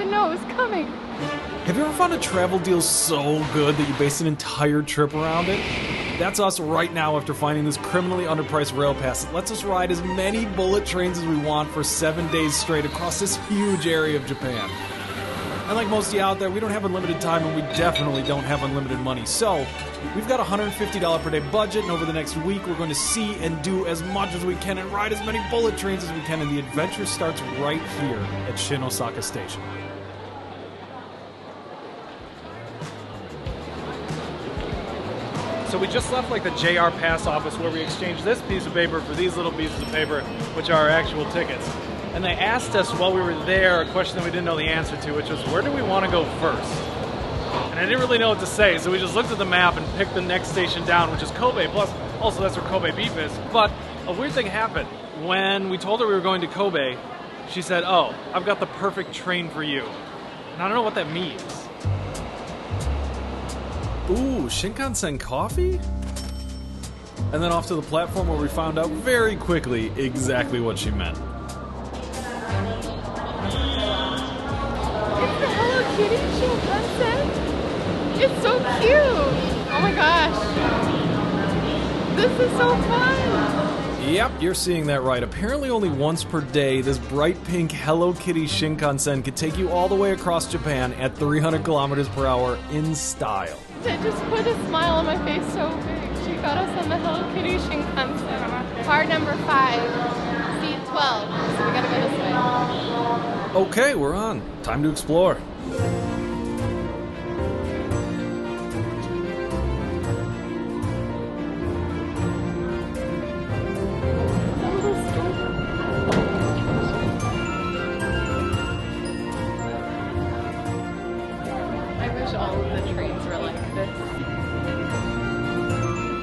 didn't know it was coming. Have you ever found a travel deal so good that you base an entire trip around it? That's us right now after finding this criminally underpriced rail pass that lets us ride as many bullet trains as we want for 7 days straight across this huge area of Japan. And like most of you out there, we don't have unlimited time and we definitely don't have unlimited money. So, we've got a $150 per day budget, and over the next week we're going to see and do as much as we can and ride as many bullet trains as we can, and the adventure starts right here at Shinosaka Station. So we just left like the JR Pass office where we exchanged this piece of paper for these little pieces of paper, which are our actual tickets. And they asked us while we were there a question that we didn't know the answer to, which was, where do we want to go first? And I didn't really know what to say, so we just looked at the map and picked the next station down, which is Kobe. Plus, also that's where Kobe beef is. But a weird thing happened. When we told her we were going to Kobe, she said, oh, I've got the perfect train for you. And I don't know what that means. Ooh, Shinkansen coffee? And then off to the platform where we found out very quickly exactly what she meant. It's the Hello Kitty Shinkansen. It's so cute. Oh my gosh. This is so fun. Yep, you're seeing that right. Apparently only once per day, this bright pink Hello Kitty Shinkansen could take you all the way across Japan at 300 kilometers per hour in style. It just put a smile on my face so big. She got us on the Hello Kitty Shinkansen. Car number 5, seat 12. So we gotta go this way. Okay, we're on. Time to explore.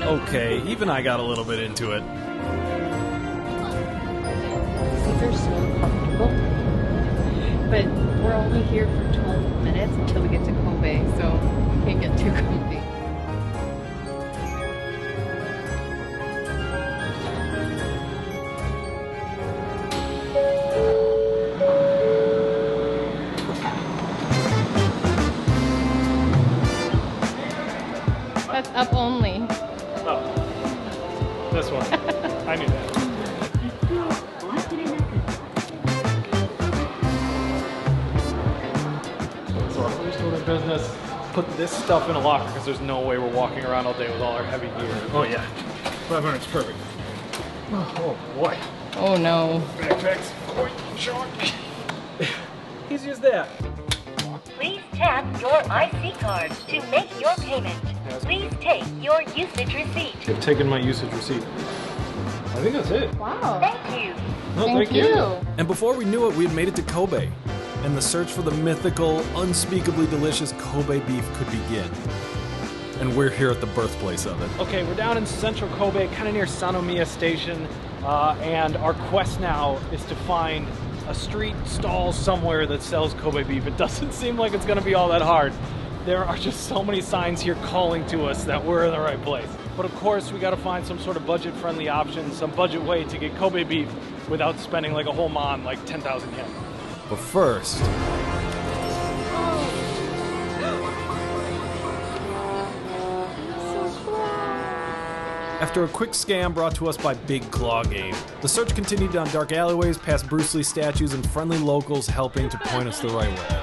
Okay, even I got a little bit into it. These are so comfortable. But we're only here for 12 minutes until we get to Kobe, so we can't get too comfy. That's up only. Oh, this one. I knew that. So our first order of business, put this stuff in a locker because there's no way we're walking around all day with all our heavy gear. Oh yeah, 500's perfect. Oh boy. Oh no. Backpacks quite short. Easy as that. Please tap your IC card to make your payment. Please take your usage receipt. I've taken my usage receipt. I think that's it. Wow. Thank you. No, thank you. And before we knew it, we had made it to Kobe. And the search for the mythical, unspeakably delicious Kobe beef could begin. And we're here at the birthplace of it. Okay, we're down in central Kobe, kind of near Sanomiya Station. And our quest now is to find a street stall somewhere that sells Kobe beef. It doesn't seem like it's going to be all that hard. There are just so many signs here calling to us that we're in the right place. But of course, we got to find some sort of budget-friendly option, some budget way to get Kobe beef without spending like a whole mon, like 10,000 yen. But first... After a quick scam brought to us by Big Claw Game, the search continued down dark alleyways past Bruce Lee statues and friendly locals helping to point us the right way.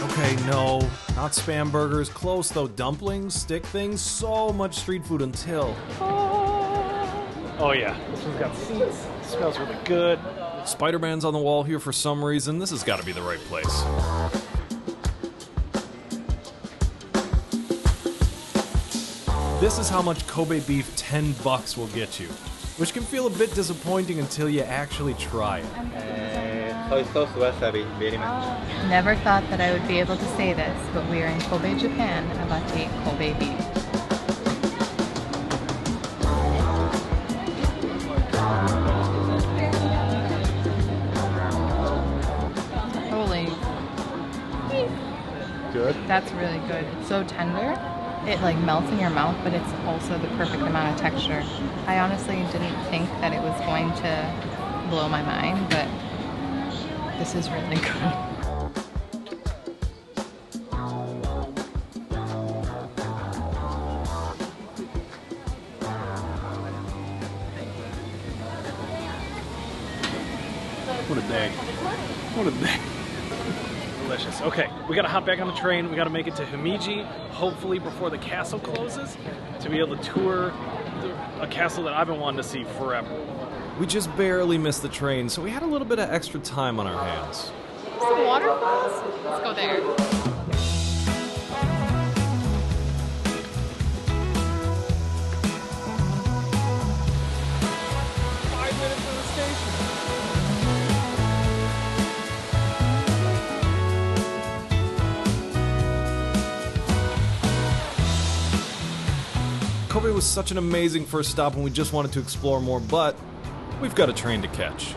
Okay, no, not spam burgers. Close though. Dumplings, stick things, so much street food until... Oh yeah, this one's got seats. It smells really good. Spider-Man's on the wall here for some reason. This has got to be the right place. This is how much Kobe beef 10 bucks will get you, which can feel a bit disappointing until you actually try it. Soy sauce wasabi, very much. Never thought that I would be able to say this, but we are in Kobe, Japan, and about to eat Kobe beef. Holy. Good. That's really good. It's so tender. It like melts in your mouth, but it's also the perfect amount of texture. I honestly didn't think that it was going to blow my mind, but this is really good. What a day. What a day. Delicious. Okay, we gotta hop back on the train. We gotta make it to Himeji, hopefully before the castle closes, to be able to tour a castle that I've been wanting to see forever. We just barely missed the train, so we had a little bit of extra time on our hands. Some waterfalls? Let's go there. 5 minutes from the station. Kobe was such an amazing first stop and we just wanted to explore more, but we've got a train to catch.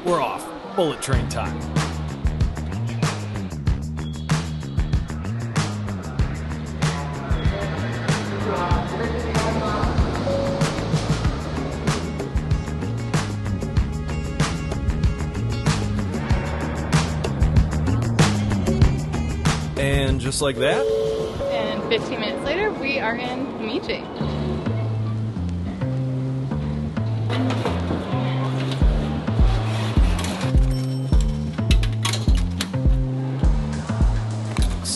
We're off. Bullet train time. And just like that, And 15 minutes later, we are in Himeji.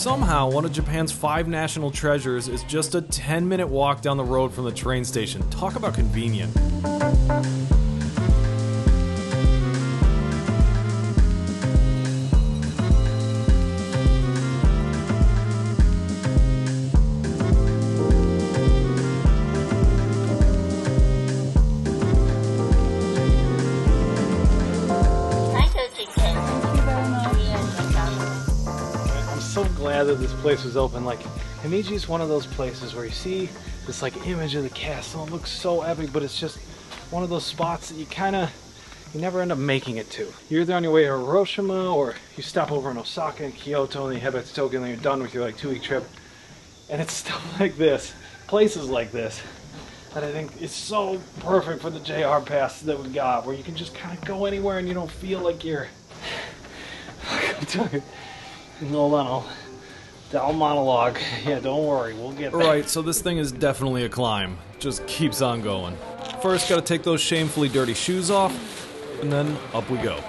somehow one of Japan's 5 national treasures is just a 10-minute walk down the road from the train station. Talk about convenient. That this place was open. Like, Himeji is one of those places where you see this like image of the castle. It looks so epic, but it's just one of those spots that you never end up making it to. You're either on your way to Hiroshima, or you stop over in Osaka and Kyoto, and then you head back to Tokyo, and then you're done with your like 2-week trip. And it's stuff like this, places like this, that I think is so perfect for the JR pass that we got, where you can just kind of go anywhere and you don't feel like you're. Hold on, I'll monologue. Yeah, don't worry, we'll get there. Right, so this thing is definitely a climb. Just keeps on going. First, gotta take those shamefully dirty shoes off, and then up we go.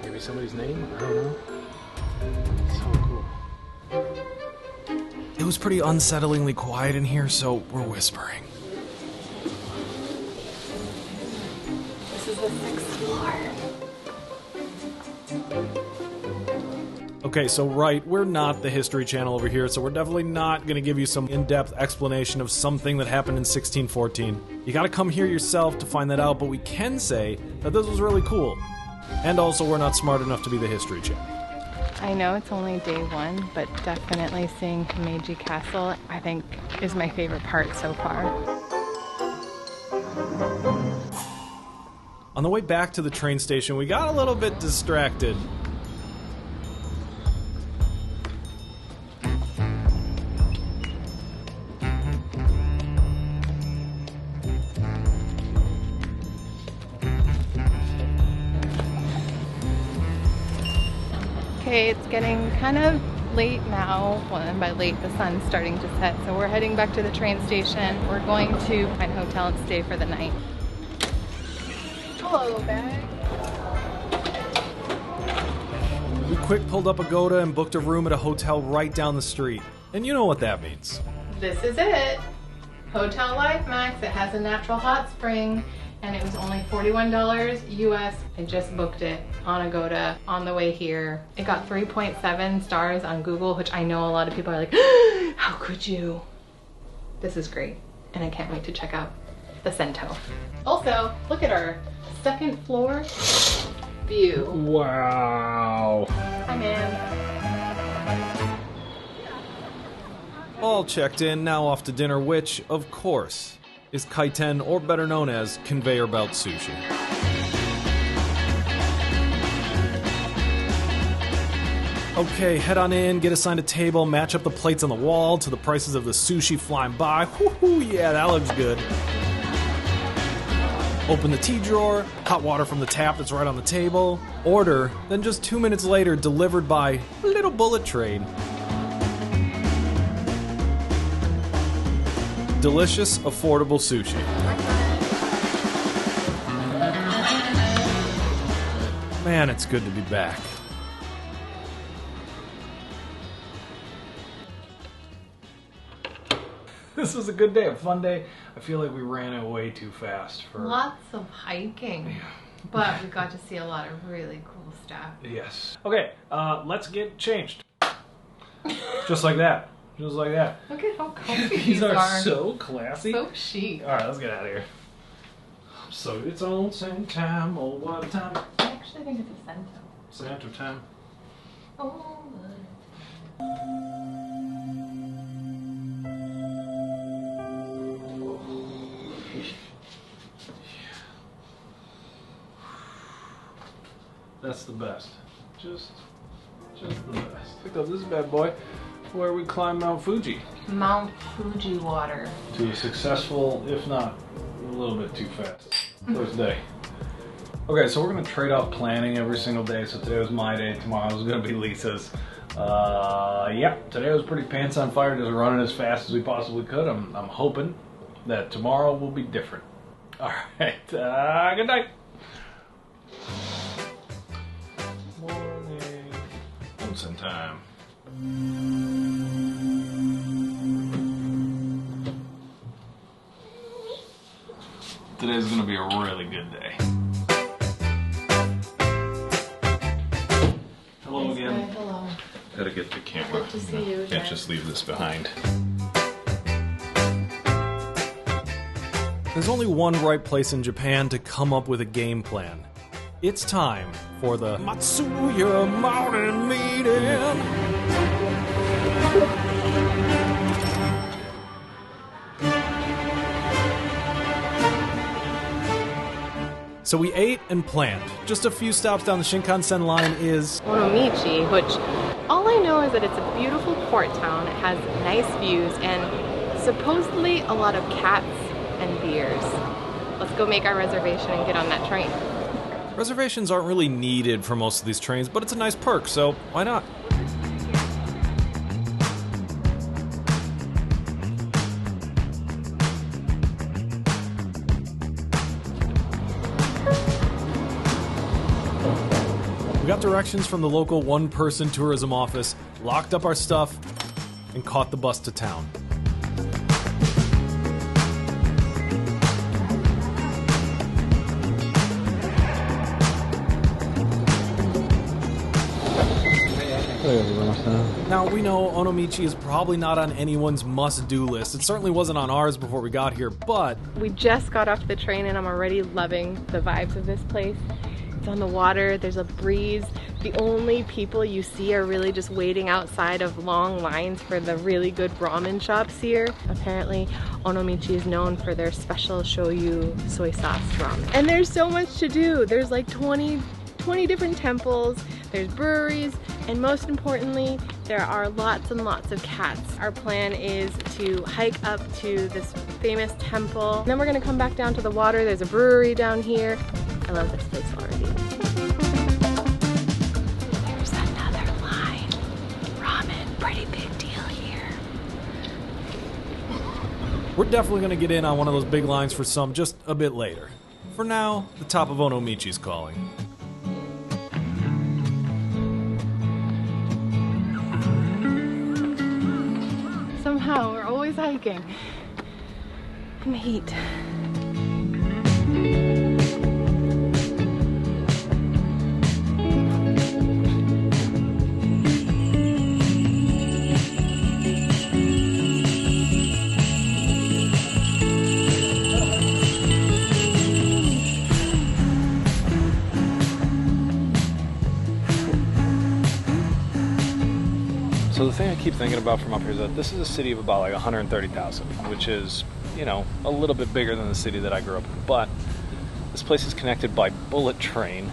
Maybe somebody's name? I don't know. So cool. It was pretty unsettlingly quiet in here, so we're whispering. The 6th floor. Okay, so right, we're not the History Channel over here, so we're definitely not going to give you some in-depth explanation of something that happened in 1614. You gotta come here yourself to find that out, but we can say that this was really cool. And also, we're not smart enough to be the History Channel. I know it's only day 1, but definitely seeing Himeji Castle, I think, is my favorite part so far. On the way back to the train station, we got a little bit distracted. Okay, it's getting kind of late now. Well, and by late, the sun's starting to set, so we're heading back to the train station. We're going to find a hotel and stay for the night. Hello, bag. We quick pulled up a Goda and booked a room at a hotel right down the street. And you know what that means. This is it. Hotel Life Max. It has a natural hot spring, and it was only $41 US. I just booked it on Agoda on the way here. It got 3.7 stars on Google, which I know a lot of people are like, how could you? This is great, and I can't wait to check out the Sento. Also, look at our 2nd floor view. Wow. Hi, man. All checked in, now off to dinner, which, of course, is kaiten, or better known as conveyor belt sushi. Okay, head on in, get assigned a table, match up the plates on the wall to the prices of the sushi flying by. Woohoo, yeah, that looks good. Open the tea drawer, hot water from the tap that's right on the table. Order, then just 2 minutes later, delivered by Little Bullet Train. Delicious, affordable sushi. Man, it's good to be back. This was a good day, a fun day. I feel like we ran it way too fast for... Lots of hiking. But we got to see a lot of really cool stuff. Yes. Okay, let's get changed. Just like that. Just like that. Look at how comfy These are so classy. So chic. Alright, let's get out of here. So it's onsen time, oh what a time. I actually think it's a cento. Center time. Oh, That's the best. Just the best. Picked up this bad boy where we climb Mount Fuji. Mount Fuji water. To a successful, if not a little bit too fast, first day. Okay, so we're gonna trade off planning every single day. So today was my day, tomorrow was gonna be Lisa's. Yep, today was pretty pants on fire, just running as fast as we possibly could. I'm hoping that tomorrow will be different. All right, good night. Morning. Onsen time. Today's gonna be a really good day. Hello again. Hello. Gotta get the camera. Good to see you Can't again. just leave this behind. There's only one right place in Japan to come up with a game plan. It's time for the Matsuya Mountain Meeting. So we ate and planned. Just a few stops down the Shinkansen line is Onomichi, which all I know is that it's a beautiful port town. It has nice views and supposedly a lot of cats and beers. Let's go make our reservation and get on that train. reservations aren't really needed for most of these trains, but it's a nice perk, so why not? We got directions from the local one-person tourism office, locked up our stuff, and caught the bus to town. Now, we know Onomichi is probably not on anyone's must-do list. It certainly wasn't on ours before we got here, but... We just got off the train and I'm already loving the vibes of this place. It's on the water, there's a breeze. The only people you see are really just waiting outside of long lines for the really good ramen shops here. Apparently, Onomichi is known for their special shoyu soy sauce ramen. And there's so much to do. There's like 20 different temples, there's breweries, and most importantly, there are lots and lots of cats. Our plan is to hike up to this famous temple. And then we're gonna come back down to the water. There's a brewery down here. I love this place already. There's another line. Ramen, pretty big deal here. We're definitely gonna get in on one of those big lines for some just a bit later. For now, the top of Onomichi's calling. Somehow, we're always hiking in the heat. So the thing I keep thinking about from up here is that this is a city of about like 130,000, which is you know, a little bit bigger than the city that I grew up in. But this place is connected by bullet train,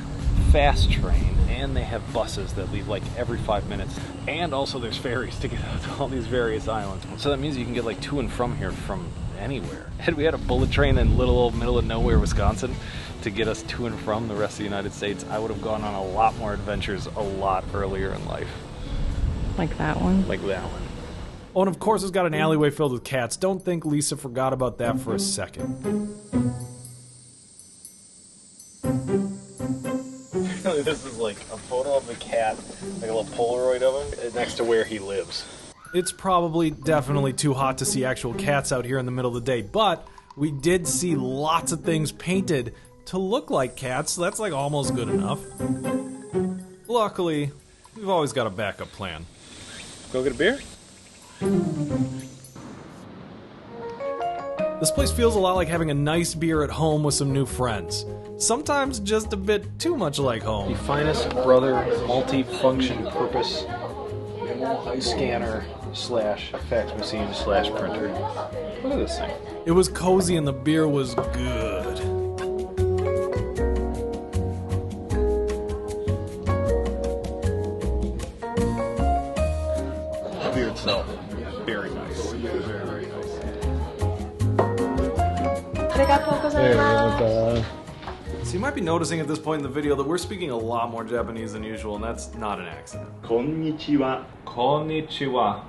fast train, and they have buses that leave like every 5 minutes. And also there's ferries to get out to all these various islands. So that means you can get like to and from here from anywhere. Had we had a bullet train in little old middle of nowhere Wisconsin to get us to and from the rest of the United States, I would have gone on a lot more adventures a lot earlier in life. Like that one? Like that one. Oh, and of course it's got an alleyway filled with cats. Don't think Lisa forgot about that for a second. This is like a photo of the cat, like a little Polaroid of him, next to where he lives. It's probably definitely too hot to see actual cats out here in the middle of the day, but we did see lots of things painted to look like cats, so that's like almost good enough. Luckily, we've always got a backup plan. Go get a beer? This place feels a lot like having a nice beer at home with some new friends. Sometimes just a bit too much like home. The finest brother multi-function purpose scanner slash fax machine slash printer. Look at this thing. It was cozy and the beer was good. The beer itself, very nice. Very, very nice. So you might be noticing at this point in the video that we're speaking a lot more Japanese than usual, and that's not an accident. Konnichiwa. Konnichiwa.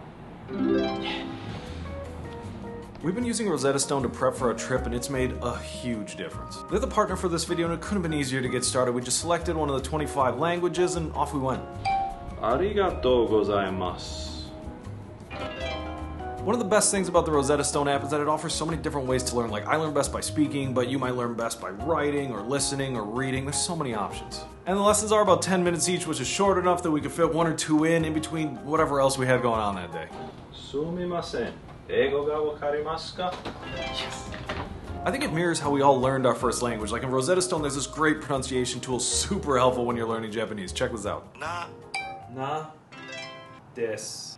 We've been using Rosetta Stone to prep for our trip, and it's made a huge difference. They're the partner for this video, and it couldn't have been easier to get started. We just selected one of the 25 languages, and off we went. Arigatou gozaimasu. One of the best things about the Rosetta Stone app is that it offers so many different ways to learn. Like, I learn best by speaking, but you might learn best by writing or listening or reading. There's so many options. And the lessons are about 10 minutes each, which is short enough that we could fit 1 or 2 in between whatever else we had going on that day. Sumimasen. Eigo ga wakarimasu ka? Yes. I think it mirrors how we all learned our first language. Like in Rosetta Stone, there's this great pronunciation tool, super helpful when you're learning Japanese. Check this out. Na desu.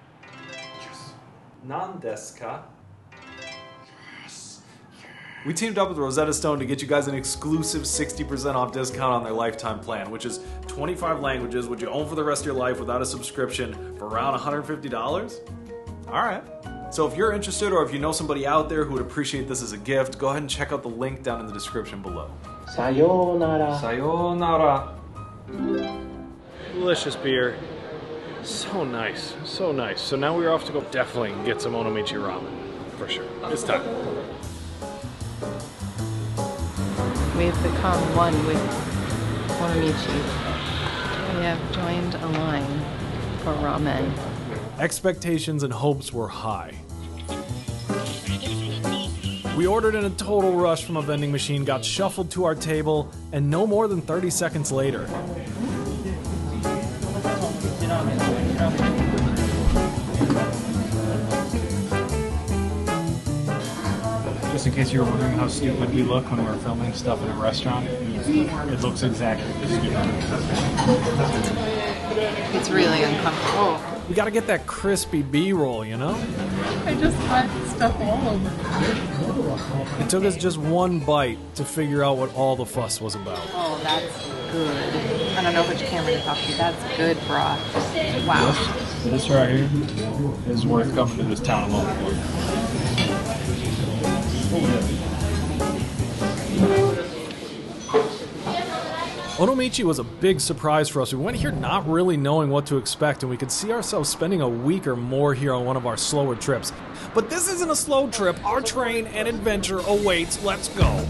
Nan desu ka? Yes. We teamed up with Rosetta Stone to get you guys an exclusive 60% off discount on their lifetime plan, which is 25 languages, which you own for the rest of your life without a subscription for around $150. All right. So if you're interested, or if you know somebody out there who would appreciate this as a gift, go ahead and check out the link down in the description below. Sayonara. Sayonara. Delicious beer. So nice, so nice. So now we're off to go definitely get some Onomichi ramen, for sure. It's time. We've become one with Onomichi. We have joined a line for ramen. Expectations and hopes were high. We ordered in a total rush from a vending machine, got shuffled to our table, and no more than 30 seconds later, Just in case you were wondering how stupid we look when we're filming stuff in a restaurant, it looks exactly as stupid. It's really uncomfortable. we gotta get that crispy B-roll, you know? I just got stuff all over. It took us just one bite to figure out what all the fuss was about. Oh, that's good. I don't know which camera to talk to. That's good broth. Wow. This right here is worth coming to this town alone for. Onomichi was a big surprise for us. We went here not really knowing what to expect, and we could see ourselves spending a week or more here on one of our slower trips. But this isn't a slow trip. Our train and adventure awaits. Let's go.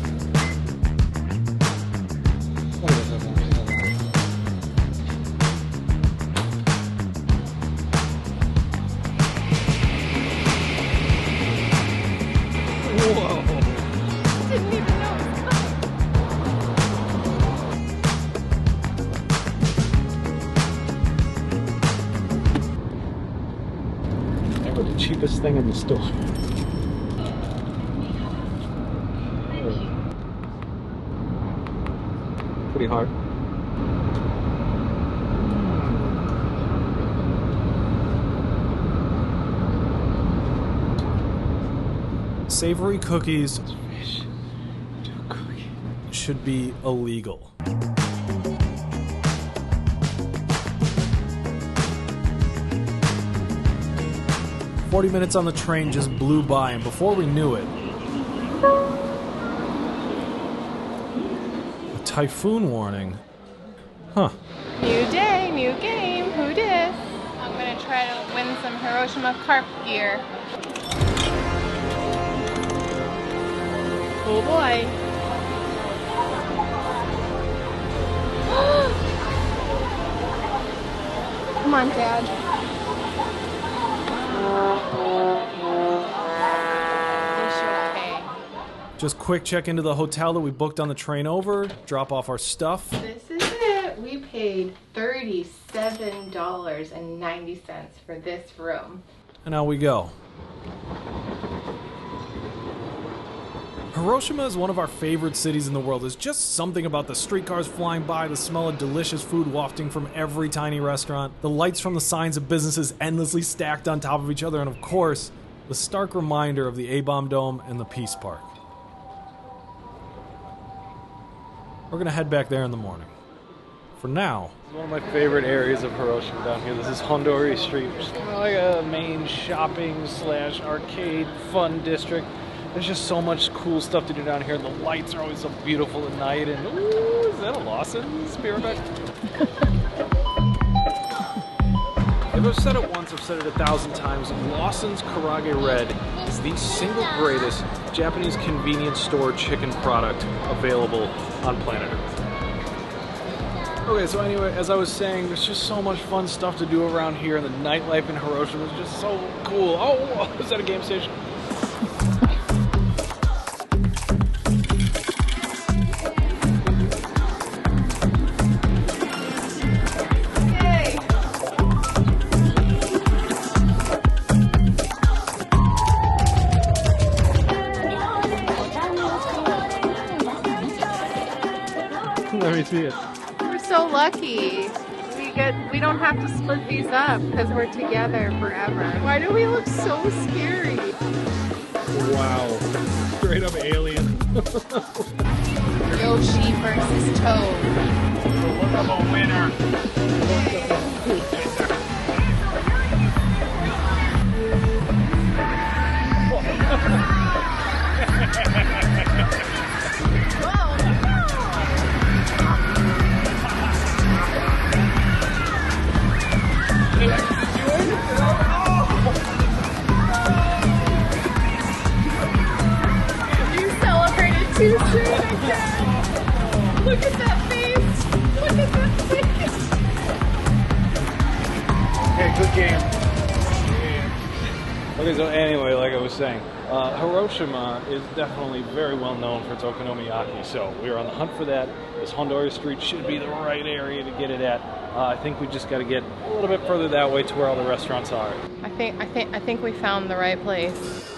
Cheapest thing in the store. Pretty hard. savory cookies should be illegal. 40 minutes on the train just blew by, and before we knew it, a typhoon warning. Huh. New day, new game. Who dis? I'm gonna try to win some Hiroshima carp gear. Oh boy. Come on, Dad. Just quick check into the hotel that we booked on the train over, drop off our stuff. This is it. We paid $37.90 for this room. And out we go. Hiroshima is one of our favorite cities in the world. There's just something about the streetcars flying by, the smell of delicious food wafting from every tiny restaurant, the lights from the signs of businesses endlessly stacked on top of each other, and of course, the stark reminder of the A-Bomb Dome and the Peace Park. We're gonna head back there in the morning. For now, it's one of my favorite areas of Hiroshima down here. This is Hondori Street, which is kind of like a main shopping / arcade fun district. There's just so much cool stuff to do down here. The lights are always so beautiful at night. And ooh, is that a Lawson's? Be right back. If I've said it once, I've said it 1,000 times. Lawson's Karage Red is the single greatest Japanese convenience store chicken product available on planet Earth. Okay, so anyway, as I was saying, there's just so much fun stuff to do around here, and the nightlife in Hiroshima is just so cool. Oh, is that a game station? Let me see it. We're so lucky. We don't have to split these up because we're together forever. Why do we look so scary? Wow. Straight up alien. Yoshi versus Toad. Look up a winner. You celebrated too soon again. Look at that face. Look at that face. Okay, good game. Okay, so anyway, like I was saying, Hiroshima is definitely very well known for its okonomiyaki, so we are on the hunt for that. This Hondori Street should be the right area to get it at. I think we just got to get a little bit further that way to where all the restaurants are. I think we found the right place.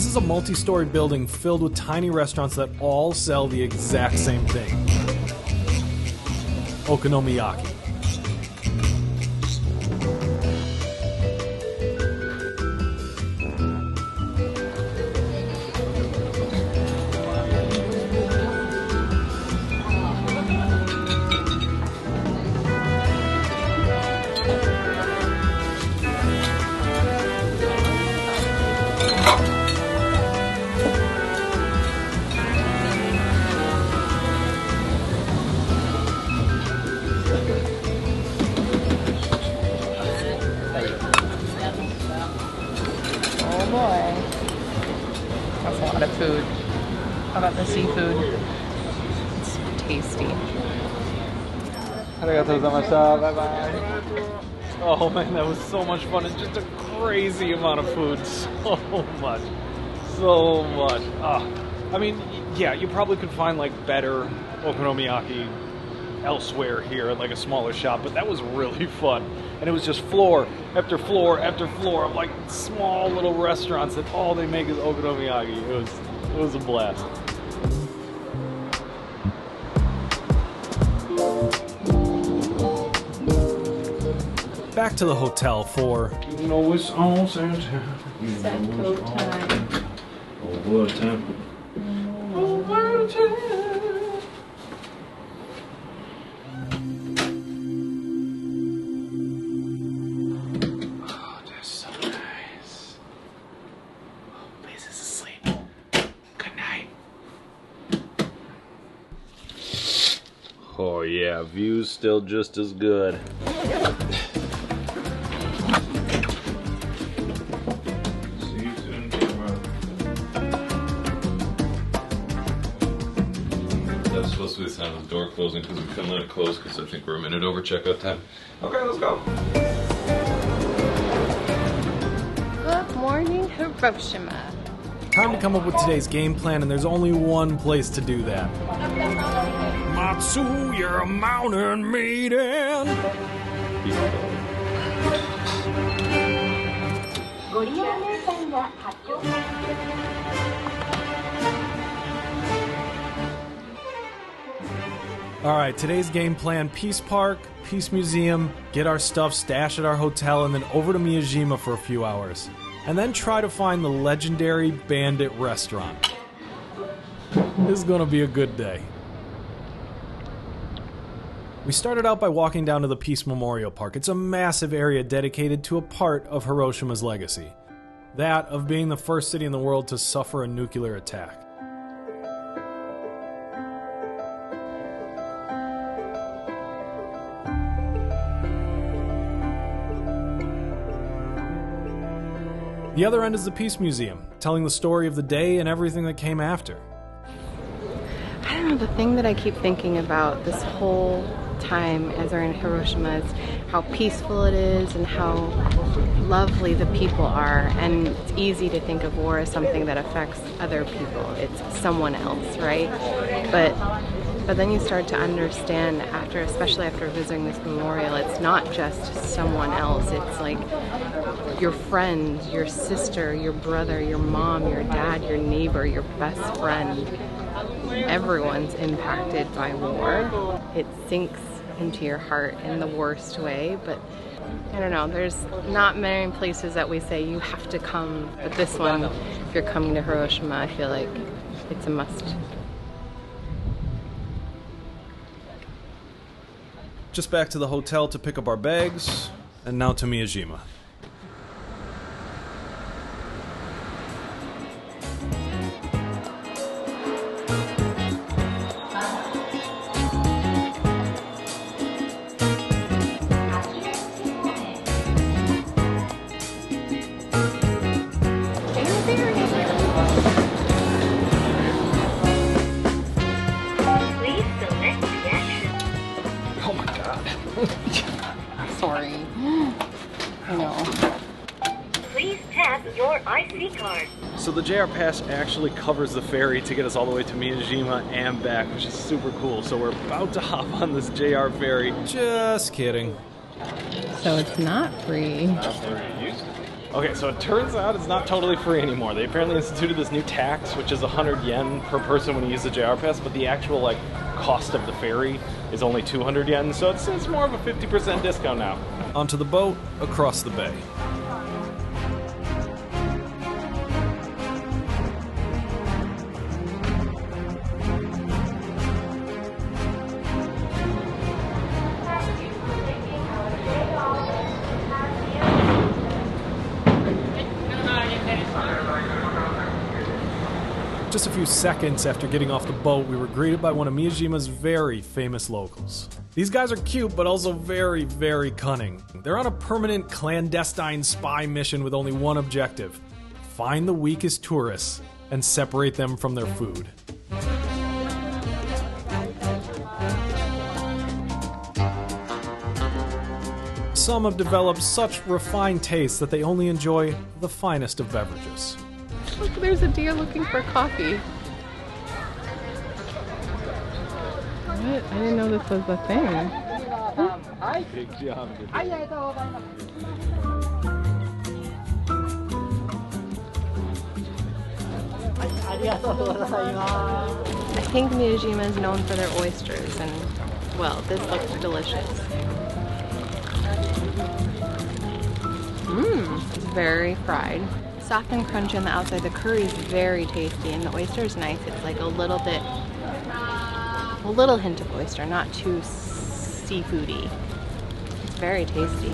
this is a multi-story building filled with tiny restaurants that all sell the exact same thing. Okonomiyaki. That's a lot of food. How about the seafood? It's tasty. Bye-bye. Oh man, that was so much fun. It's just a crazy amount of food. So much. So much. I mean, yeah, you probably could find like better okonomiyaki elsewhere here at like a smaller shop, but that was really fun. And it was just floor after floor after floor of like small little restaurants that all they make is okonomiyaki. It was a blast. Back back to the hotel for... You know it's onsen time. Sanzoku time. Oh, what a time. Oh, what a time. Oh, that's so nice. Oh, Liz is asleep. Good night. Oh yeah, view's still just as good. See you soon, That's supposed to be the sound of the door closing because we couldn't let it close because I think we're a minute over checkout time. Okay, let's go. Good morning, Hiroshima. Time to come up with today's game plan, and there's only one place to do that. Matsu, you're a mountain maiden. Alright, today's game plan: Peace Park, Peace Museum, get our stuff stashed at our hotel, and then over to Miyajima for a few hours. And then try to find the legendary Bandit restaurant. This is gonna be a good day. We started out by walking down to the Peace Memorial Park. It's a massive area dedicated to a part of Hiroshima's legacy. That of being the first city in the world to suffer a nuclear attack. The other end is the Peace Museum, telling the story of the day and everything that came after. I don't know, the thing that I keep thinking about this whole time as we're in Hiroshima is how peaceful it is and how lovely the people are. And it's easy to think of war as something that affects other people. It's someone else, right? But then you start to understand after, especially after visiting this memorial, it's not just someone else. It's like your friend, your sister, your brother, your mom, your dad, your neighbor, your best friend. Everyone's impacted by war. It sinks into your heart in the worst way, but I don't know, there's not many places that we say you have to come, but this one, if you're coming to Hiroshima, I feel like it's a must. Just back to the hotel to pick up our bags, and now to Miyajima. Sorry. I know. Please tap your IC card. So the JR Pass actually covers the ferry to get us all the way to Miyajima and back, which is super cool. So we're about to hop on this JR ferry. Just kidding. So it's not free. Okay, so it turns out it's not totally free anymore. They apparently instituted this new tax, which is 100 yen per person when you use the JR Pass, but the actual cost of the ferry is only 200 yen, so it's more of a 50% discount now. Onto the boat, across the bay. Just a few seconds after getting off the boat, we were greeted by one of Miyajima's very famous locals. These guys are cute, but also very, very cunning. They're on a permanent clandestine spy mission with only one objective: find the weakest tourists and separate them from their food. Some have developed such refined tastes that they only enjoy the finest of beverages. Look, there's a deer looking for coffee. What? I didn't know this was a thing. Big job. I think Miyajima is known for their oysters, and, well, this looks delicious. It's very fried. Soft and crunchy on the outside. The curry is very tasty, and the oyster is nice. It's like a little hint of oyster, not too seafoody. It's very tasty.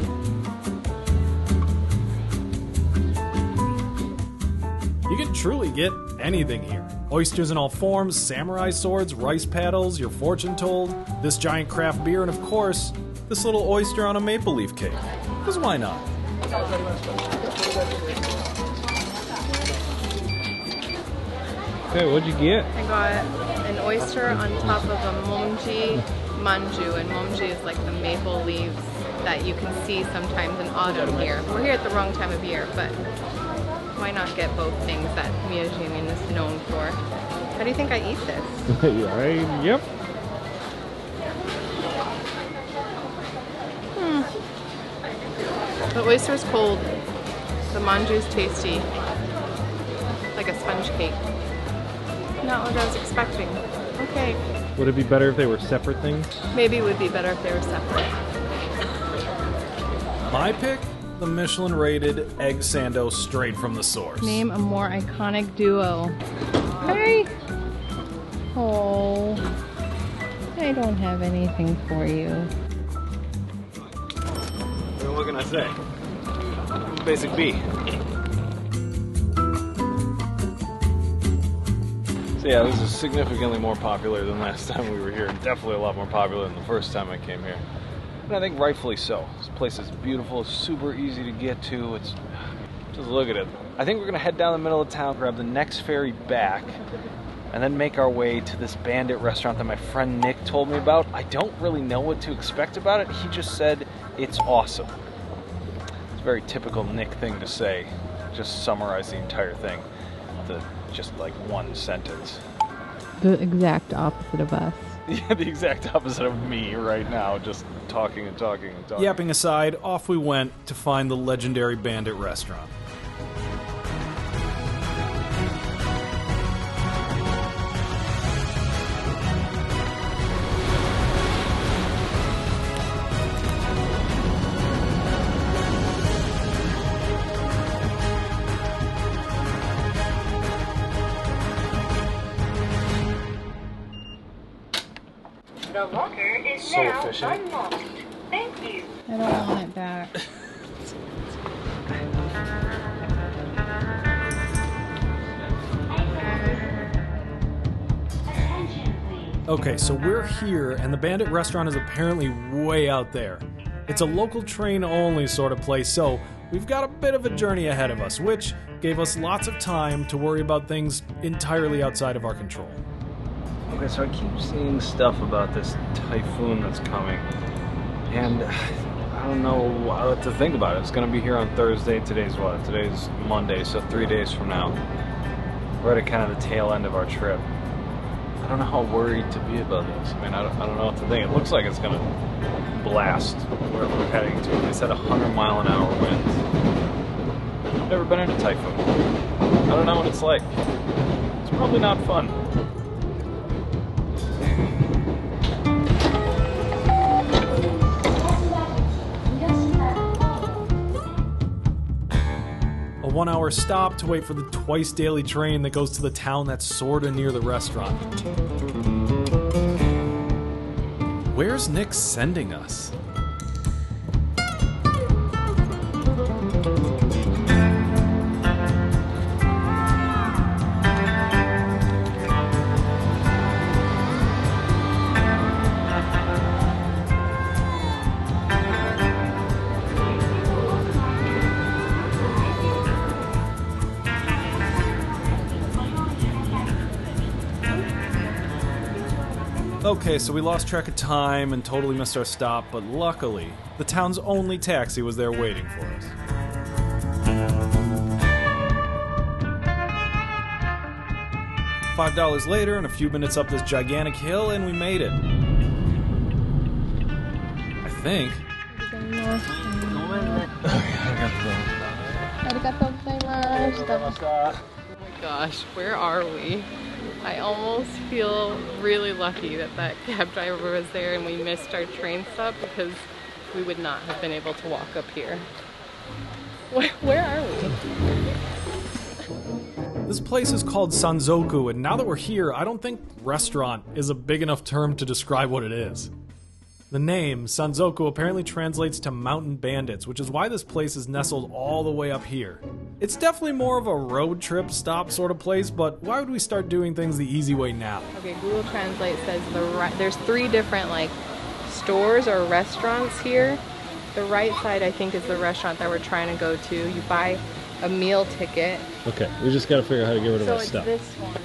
You can truly get anything here. Oysters in all forms, samurai swords, rice paddles, your fortune told, this giant craft beer, and of course, this little oyster on a maple leaf cake. Because why not? Okay, what'd you get? I got an oyster on top of a momji manju, and momji is like the maple leaves that you can see sometimes in autumn here. We're here at the wrong time of year, but why not get both things that Miyajima is known for? How do you think I eat this? Yep. The oyster is cold. The manju is tasty. Like a sponge cake. Not what I was expecting. Okay. Would it be better if they were separate things? Maybe it would be better if they were separate. My pick? The Michelin-rated egg sando straight from the source. Name a more iconic duo. Hi. Oh, I don't have anything for you. What can I say? Basic B. So yeah, this is significantly more popular than last time we were here, and definitely a lot more popular than the first time I came here. And I think rightfully so. This place is beautiful, super easy to get to. It's just look at it. I think we're gonna head down the middle of town, grab the next ferry back, and then make our way to this Bandit restaurant that my friend Nick told me about. I don't really know what to expect about it. He just said it's awesome. It's a very typical Nick thing to say. Just summarize the entire thing to just like one sentence. The exact opposite of us. Yeah, the exact opposite of me right now, just talking and talking and talking. Yapping aside, off we went to find the legendary Bandit restaurant. The locker is So now efficient. unlocked. Thank you. I don't want it back. Okay, so we're here, and the Bandit restaurant is apparently way out there. It's a local train only sort of place, so we've got a bit of a journey ahead of us, which gave us lots of time to worry about things entirely outside of our control. Okay, so I keep seeing stuff about this typhoon that's coming, and I don't know what to think about it. It's gonna be here on Thursday. Today's what? Today's Monday, so 3 days from now. We're at kind of the tail end of our trip. I don't know how worried to be about this. I mean, I don't know what to think. It looks like it's gonna blast wherever we're heading to. They said 100-mile-an-hour winds. I've never been in a typhoon. I don't know what it's like. It's probably not fun. A 1-hour stop to wait for the twice daily train that goes to the town that's sorta near the restaurant. Where's Nick sending us? Okay, so we lost track of time and totally missed our stop, but luckily, the town's only taxi was there waiting for us. $5 later and a few minutes up this gigantic hill, and we made it. I think. Oh my gosh, where are we? I almost feel really lucky that that cab driver was there and we missed our train stop, because we would not have been able to walk up here. Where are we? This place is called Sanzoku, and now that we're here, I don't think restaurant is a big enough term to describe what it is. The name, Sanzoku, apparently translates to mountain bandits, which is why this place is nestled all the way up here. It's definitely more of a road trip stop sort of place, but why would we start doing things the easy way now? Okay, Google Translate says there's 3 different like stores or restaurants here. The right side, I think, is the restaurant that we're trying to go to. You buy a meal ticket. Okay, we just gotta figure out how to get rid of our So stuff. it's this one.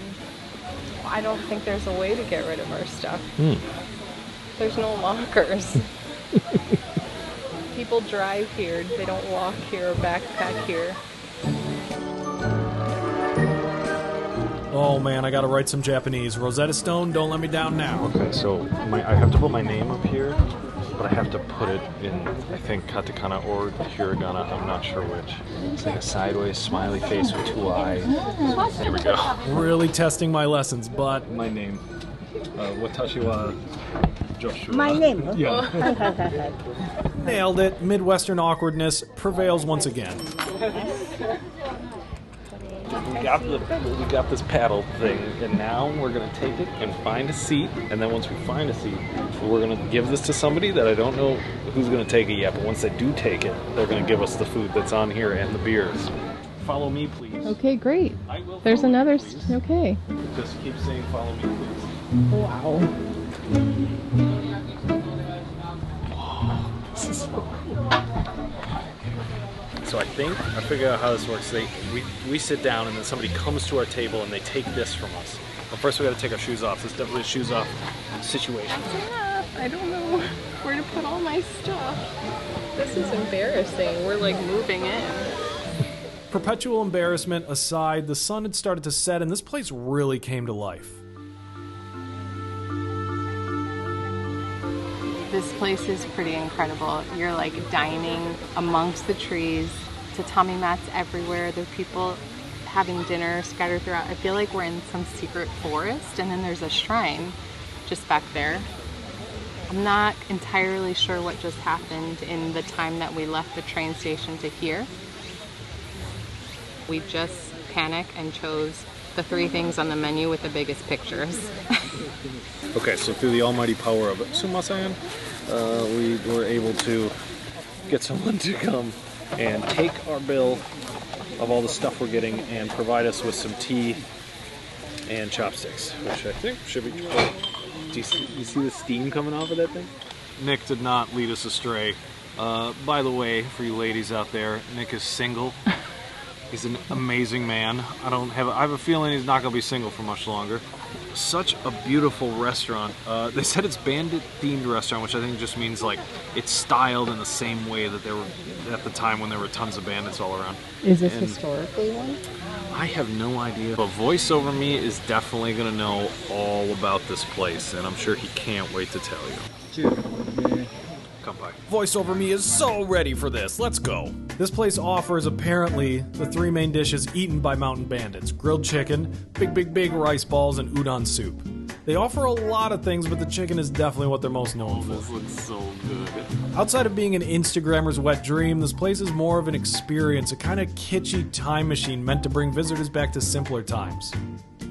I don't think there's a way to get rid of our stuff. There's no lockers. People drive here. They don't walk here or backpack here. Oh man, I gotta write some Japanese. Rosetta Stone, don't let me down now. Okay, so I have to put my name up here, but I have to put it in, I think, katakana or hiragana. I'm not sure which. It's like a sideways smiley face with 2 eyes. Here we go. Really testing my lessons, but My name. Watashi wa Joshua. My name? Yeah. nailed it. Midwestern awkwardness prevails once again. We got this paddle thing, and now we're gonna take it and find a seat, and then once we find a seat, we're gonna give this to somebody that I don't know who's gonna take it yet, but once they do take it, they're gonna give us the food that's on here and the beers. Follow me, please. Okay, great. I will There's follow another. you, please. Okay. Just keep saying follow me, please. Wow. This is so cool. So I figured out how this works. We sit down and then somebody comes to our table and they take this from us. But first we got to take our shoes off. This is definitely a shoes off situation. Yeah, I don't know where to put all my stuff. This is embarrassing. We're like moving in. Perpetual embarrassment aside, the sun had started to set and this place really came to life. This place is pretty incredible. You're like dining amongst the trees, tatami mats everywhere. There are people having dinner scattered throughout. I feel like we're in some secret forest, and then there's a shrine just back there. I'm not entirely sure what just happened in the time that we left the train station to here. We just panicked and chose the 3 things on the menu with the biggest pictures. Okay, so through the almighty power of Sumasan, we were able to get someone to come and take our bill of all the stuff we're getting and provide us with some tea and chopsticks, which I think should be... Oh, do you see the steam coming off of that thing? Nick did not lead us astray. By the way, for you ladies out there, Nick is single. He's an amazing man. I have a feeling he's not going to be single for much longer. Such a beautiful restaurant. They said it's Bandit themed restaurant, which I think just means like it's styled in the same way that there were at the time when there were tons of bandits all around. Is this historically one? I have no idea. But Voice Over Me is definitely going to know all about this place, and I'm sure he can't wait to tell you. Come by. Voice Over Me is so ready for this. Let's go. This place offers, apparently, the 3 main dishes eaten by mountain bandits. Grilled chicken, big rice balls, and udon soup. They offer a lot of things, but the chicken is definitely what they're most known for. This looks so good. Outside of being an Instagrammer's wet dream, this place is more of an experience, a kind of kitschy time machine meant to bring visitors back to simpler times.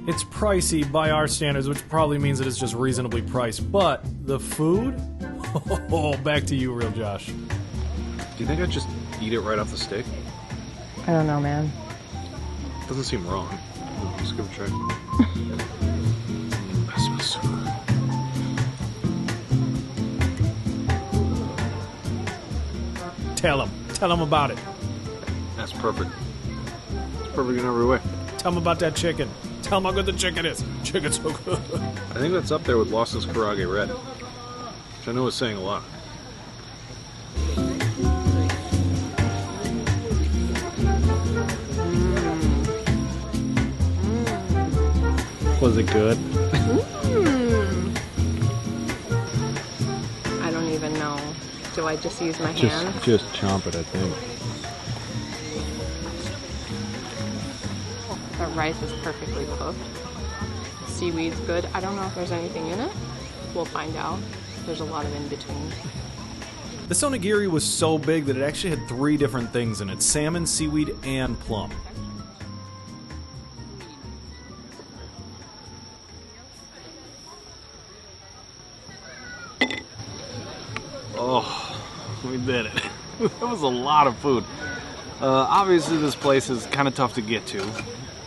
It's pricey by our standards, which probably means that it's just reasonably priced, but the food? Oh, back to you, Real Josh. Do you think I'd just eat it right off the stick? I don't know, man. Doesn't seem wrong. Let's give it a try. That smells so good. Tell him about it. That's perfect. It's perfect in every way. Tell him about that chicken. Tell him how good the chicken is. Chicken's so good. I think that's up there with Lawson's Karage Red, which I know is saying a lot. Was it good? I don't even know. Do I just use my hands? Just chomp it, I think. The rice is perfectly cooked. Seaweed's good. I don't know if there's anything in it. We'll find out. There's a lot of in between. This onigiri was so big that it actually had 3 different things in it: salmon, seaweed, and plum. Oh, we did it. That was a lot of food. Obviously this place is kind of tough to get to.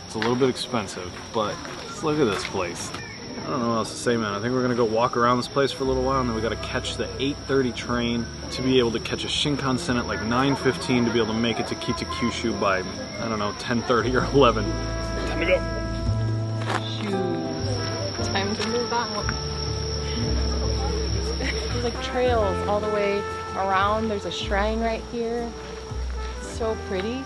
It's a little bit expensive, but let's look at this place. I don't know what else to say, man. I think we're gonna go walk around this place for a little while, and then we gotta catch the 8:30 train to be able to catch a Shinkansen at like 9:15 to be able to make it to Kitakyushu by, I don't know, 10:30 or 11. Time to go. Shoes. Time to move on. There's like trails all the way around. There's a shrine right here. It's so pretty.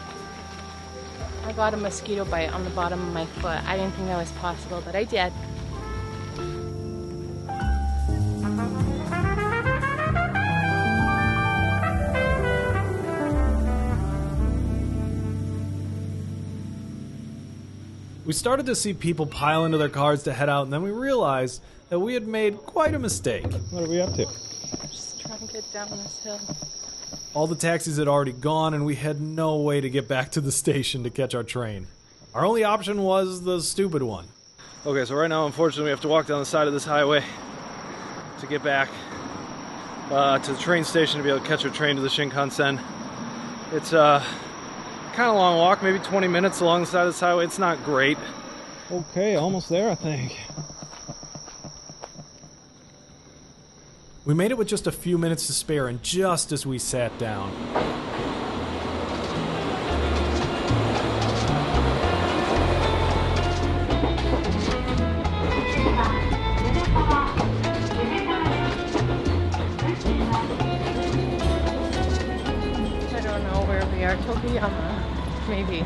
I got a mosquito bite on the bottom of my foot. I didn't think that was possible, but I did. We started to see people pile into their cars to head out, and then we realized that we had made quite a mistake. What are we up to? Just trying to get down this hill. All the taxis had already gone, and we had no way to get back to the station to catch our train. Our only option was the stupid one. Okay, so right now, unfortunately, we have to walk down the side of this highway to get back to the train station to be able to catch our train to the Shinkansen. It's kind of long walk, maybe 20 minutes along the side of this highway. It's not great. Okay, almost there, I think. We made it with just a few minutes to spare, and just as we sat down, I don't know where we are. Tokuyama, maybe.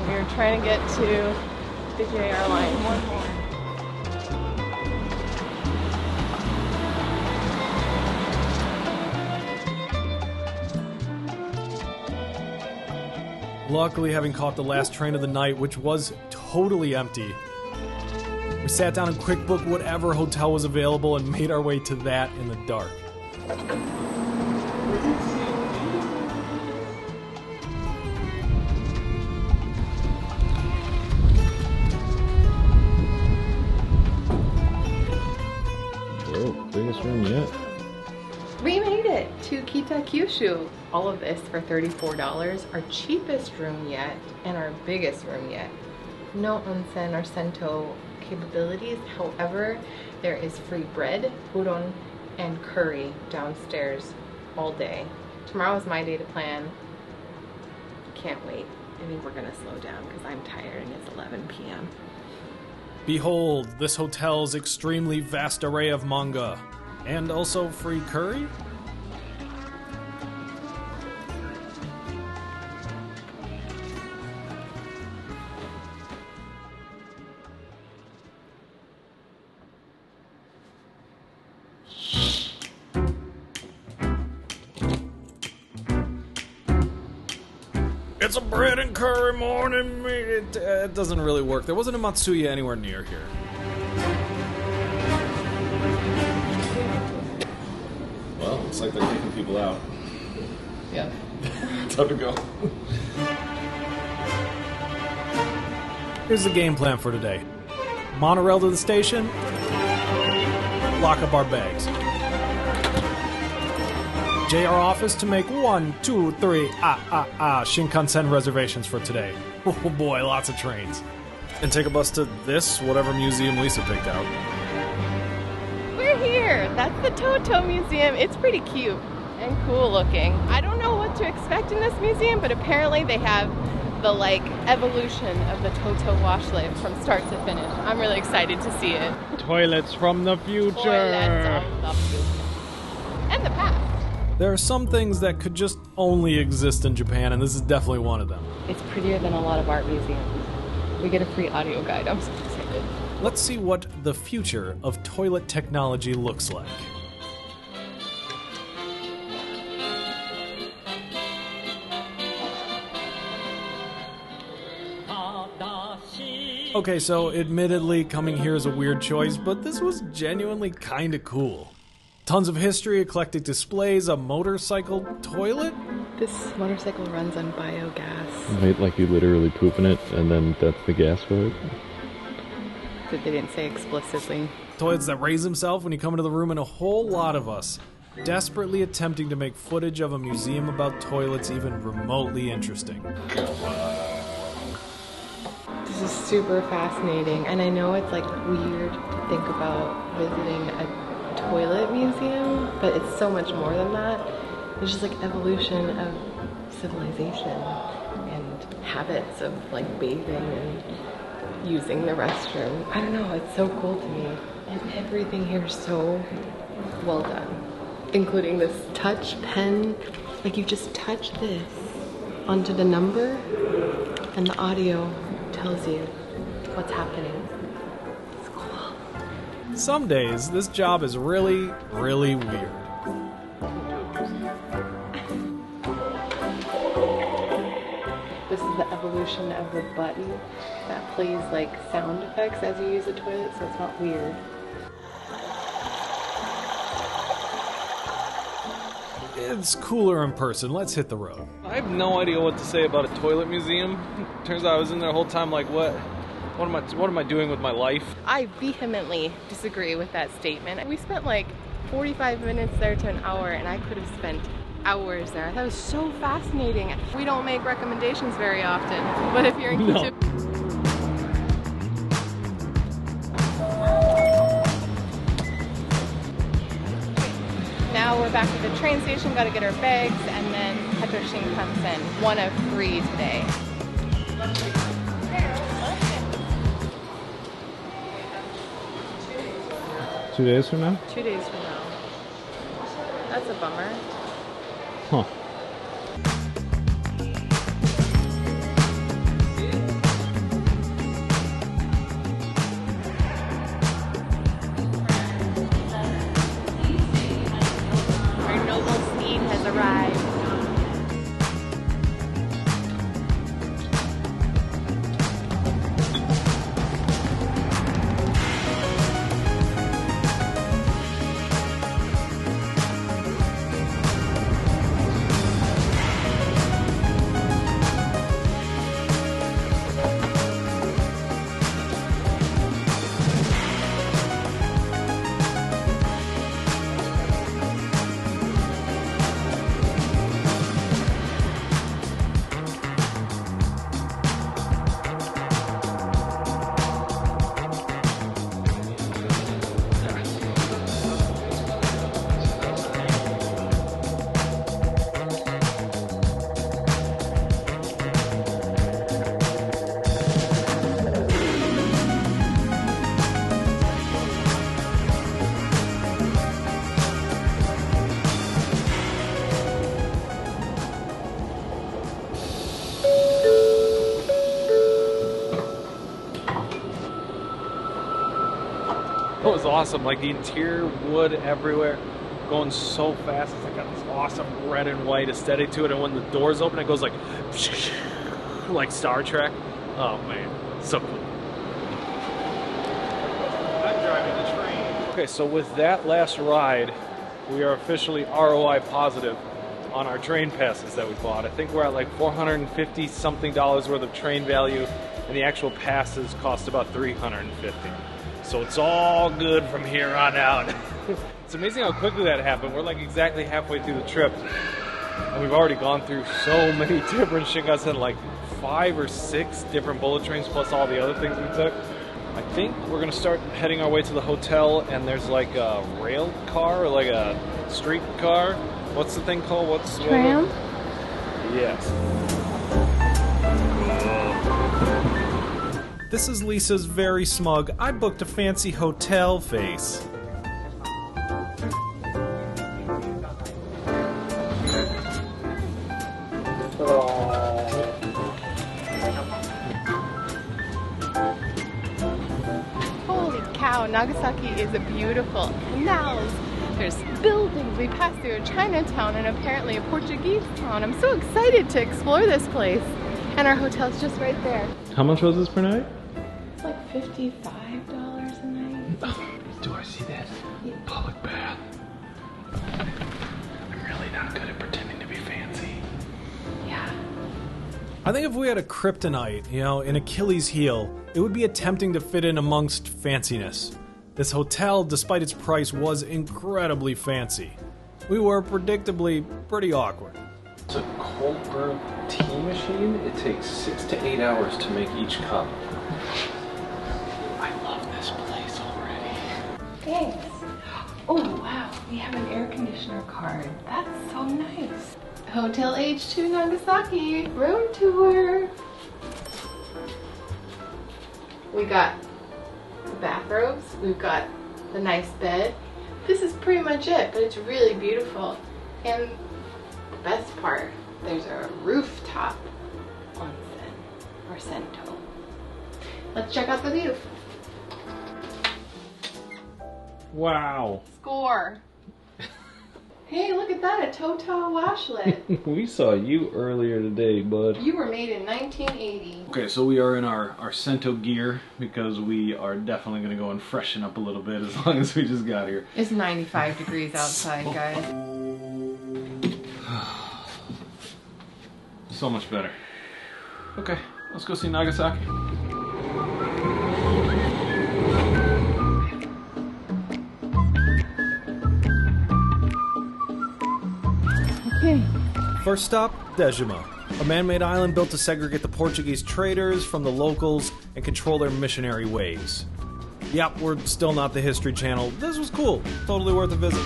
We're trying to get to the JR line. One more. luckily having caught the last train of the night, which was totally empty, we sat down and quick booked whatever hotel was available and made our way to that in the dark. Whoa, biggest room yet. We made it to Kitakyushu. All of this for $34, our cheapest room yet and our biggest room yet. No onsen or sento capabilities. However, there is free bread, udon, and curry downstairs all day. Tomorrow is my day to plan. Can't wait. I think we're gonna slow down because I'm tired and it's 11 p.m. Behold, this hotel's extremely vast array of manga. And also free curry? It's a bread and curry morning meat. It doesn't really work. There wasn't a Matsuya anywhere near here. Well, looks like they're kicking people out. Yep. Time to go. Here's the game plan for today. Monorail to the station. Lock up our bags. JR office to make 1, 2, 3 Shinkansen reservations for today. Oh boy, lots of trains. And take a bus to this, whatever museum Lisa picked out. We're here. That's the Toto Museum. It's pretty cute and cool looking. I don't know what to expect in this museum, but apparently they have the evolution of the Toto wash lift from start to finish. I'm really excited to see it. Toilets from the future. Toilets of the future. And the past. There are some things that could just only exist in Japan, and this is definitely one of them. It's prettier than a lot of art museums. We get a free audio guide. I'm so excited. Let's see what the future of toilet technology looks like. Okay, so admittedly coming here is a weird choice, but this was genuinely kinda cool. Tons of history, eclectic displays, a motorcycle toilet. This motorcycle runs on biogas. Right, like you literally poop in it, and then that's the gas for it. They didn't say explicitly. Toilets that raise himself when you come into the room, and a whole lot of us desperately attempting to make footage of a museum about toilets even remotely interesting. This is super fascinating, and I know it's like weird to think about visiting a toilet museum, but it's so much more than that. It's just like evolution of civilization and habits of like bathing and using the restroom. I don't know, it's so cool to me. And everything here is so well done, including this touch pen. Like you just touch this onto the number and the audio tells you what's happening. It's cool. Some days, this job is really, really weird. This is the evolution of the button that plays like sound effects as you use the toilet, so it's not weird. It's cooler in person. Let's hit the road. I have no idea what to say about a toilet museum. Turns out I was in there the whole time like, what am I doing with my life? I vehemently disagree with that statement. We spent like 45 minutes there to an hour, and I could have spent hours there. That was so fascinating. We don't make recommendations very often, but if you're in Kyoto, now we're back at the train station, gotta get our bags, and then Metro Shinkansen, one of 3 today. 2 days from now? 2 days from now. That's a bummer. Huh. Our noble steed has arrived. It was awesome, like the interior wood everywhere, going so fast. It's like got this awesome red and white aesthetic to it, and when the doors open, it goes like Star Trek. Oh man, so cool. I'm driving the train. Okay, so with that last ride, we are officially ROI positive on our train passes that we bought. I think we're at like $450 something worth of train value, and the actual passes cost about $350. So it's all good from here on out. It's amazing how quickly that happened. We're like exactly halfway through the trip, and we've already gone through so many different Shinkansen, like 5 or 6 different bullet trains plus all the other things we took. I think we're gonna start heading our way to the hotel, and there's like a rail car or like a street car. What's the thing called? What's Tram? Yes. This is Lisa's very smug, I booked a fancy hotel face. Holy cow, Nagasaki is a beautiful. Canals, there's buildings. We passed through a Chinatown and apparently a Portuguese town. I'm so excited to explore this place. And our hotel's just right there. How much was this per night? It's like $55 a night. Do I see that? Public bath. not good at pretending to be fancy. Yeah. I think if we had a kryptonite, you know, an Achilles heel, it would be attempting to fit in amongst fanciness. This hotel, despite its price, was incredibly fancy. We were predictably pretty awkward. It's a cold brew tea machine. It takes 6 to 8 hours to make each cup. I love this place already. Thanks. Oh, wow. We have an air conditioner card. That's so nice. Hotel H2 Nagasaki room tour. We got the bathrobes. We've got the nice bed. This is pretty much it, but it's really beautiful. And the best part, there's a rooftop onsen or sento. Let's check out the view. Wow. Score. Hey, look at that, a Toto washlet. We saw you earlier today, bud. You were made in 1980. Okay, so we are in our Sento gear because we are definitely going to go and freshen up a little bit as long as we just got here. It's 95 degrees outside, guys. So much better. Okay, let's go see Nagasaki. Okay. First stop, Dejima, a man-made island built to segregate the Portuguese traders from the locals and control their missionary ways. Yep, we're still not the History Channel. This was cool. Totally worth a visit.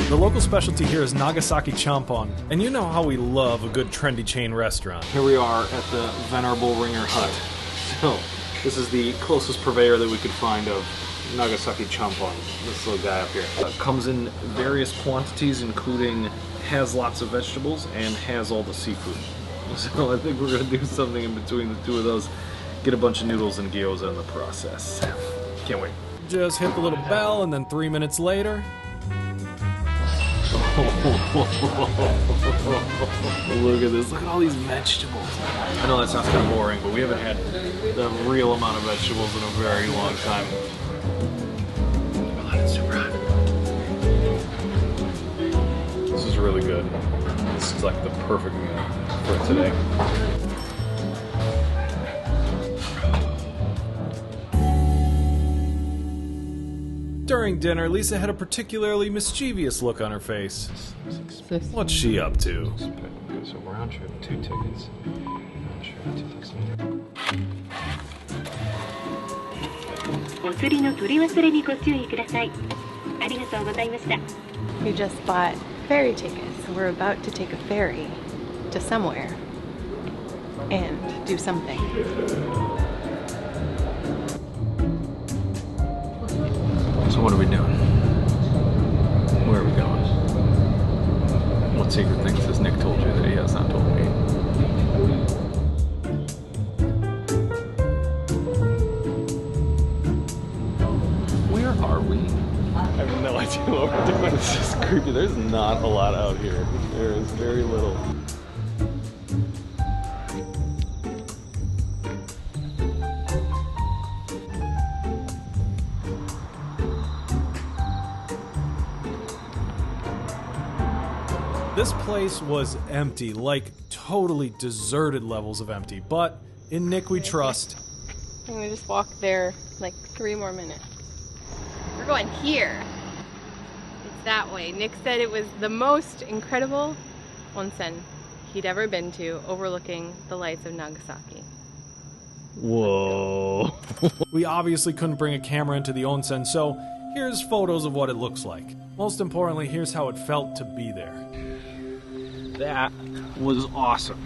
The local specialty here is Nagasaki champon, and you know how we love a good trendy chain restaurant. Here we are at the Venerable Ringer Hut. So, this is the closest purveyor that we could find of Nagasaki champon, this little guy up here. Comes in various quantities, including has lots of vegetables and has all the seafood. So I think we're going to do something in between the two of those, get a bunch of noodles and gyoza in the process. Can't wait. Just hit the little bell, and then 3 minutes later... Look at this. Look at all these vegetables. I know that sounds kind of boring, but we haven't had the real amount of vegetables in a very long time. Oh, it's super hot. This is really good. This is like the perfect meal for today. During dinner, Lisa had a particularly mischievous look on her face. What's she up to? So round trip, 2 tickets. Round trip, 2,000. お釣りの取り忘れにご注意ください。ありがとうございました。 We just bought ferry tickets. We're about to take a ferry to somewhere and do something. So what are we doing? Where are we going? What secret things has Nick told you that he has not told me? Where are we? I have no idea what we're doing. This is creepy. There's not a lot out here. There is very little. This place was empty, like totally deserted levels of empty, but in Nick we trust. I'm gonna just walk there like 3 more minutes. We're going here. It's that way. Nick said it was the most incredible onsen he'd ever been to, overlooking the lights of Nagasaki. Whoa. We obviously couldn't bring a camera into the onsen, so here's photos of what it looks like. Most importantly, here's how it felt to be there. That was awesome.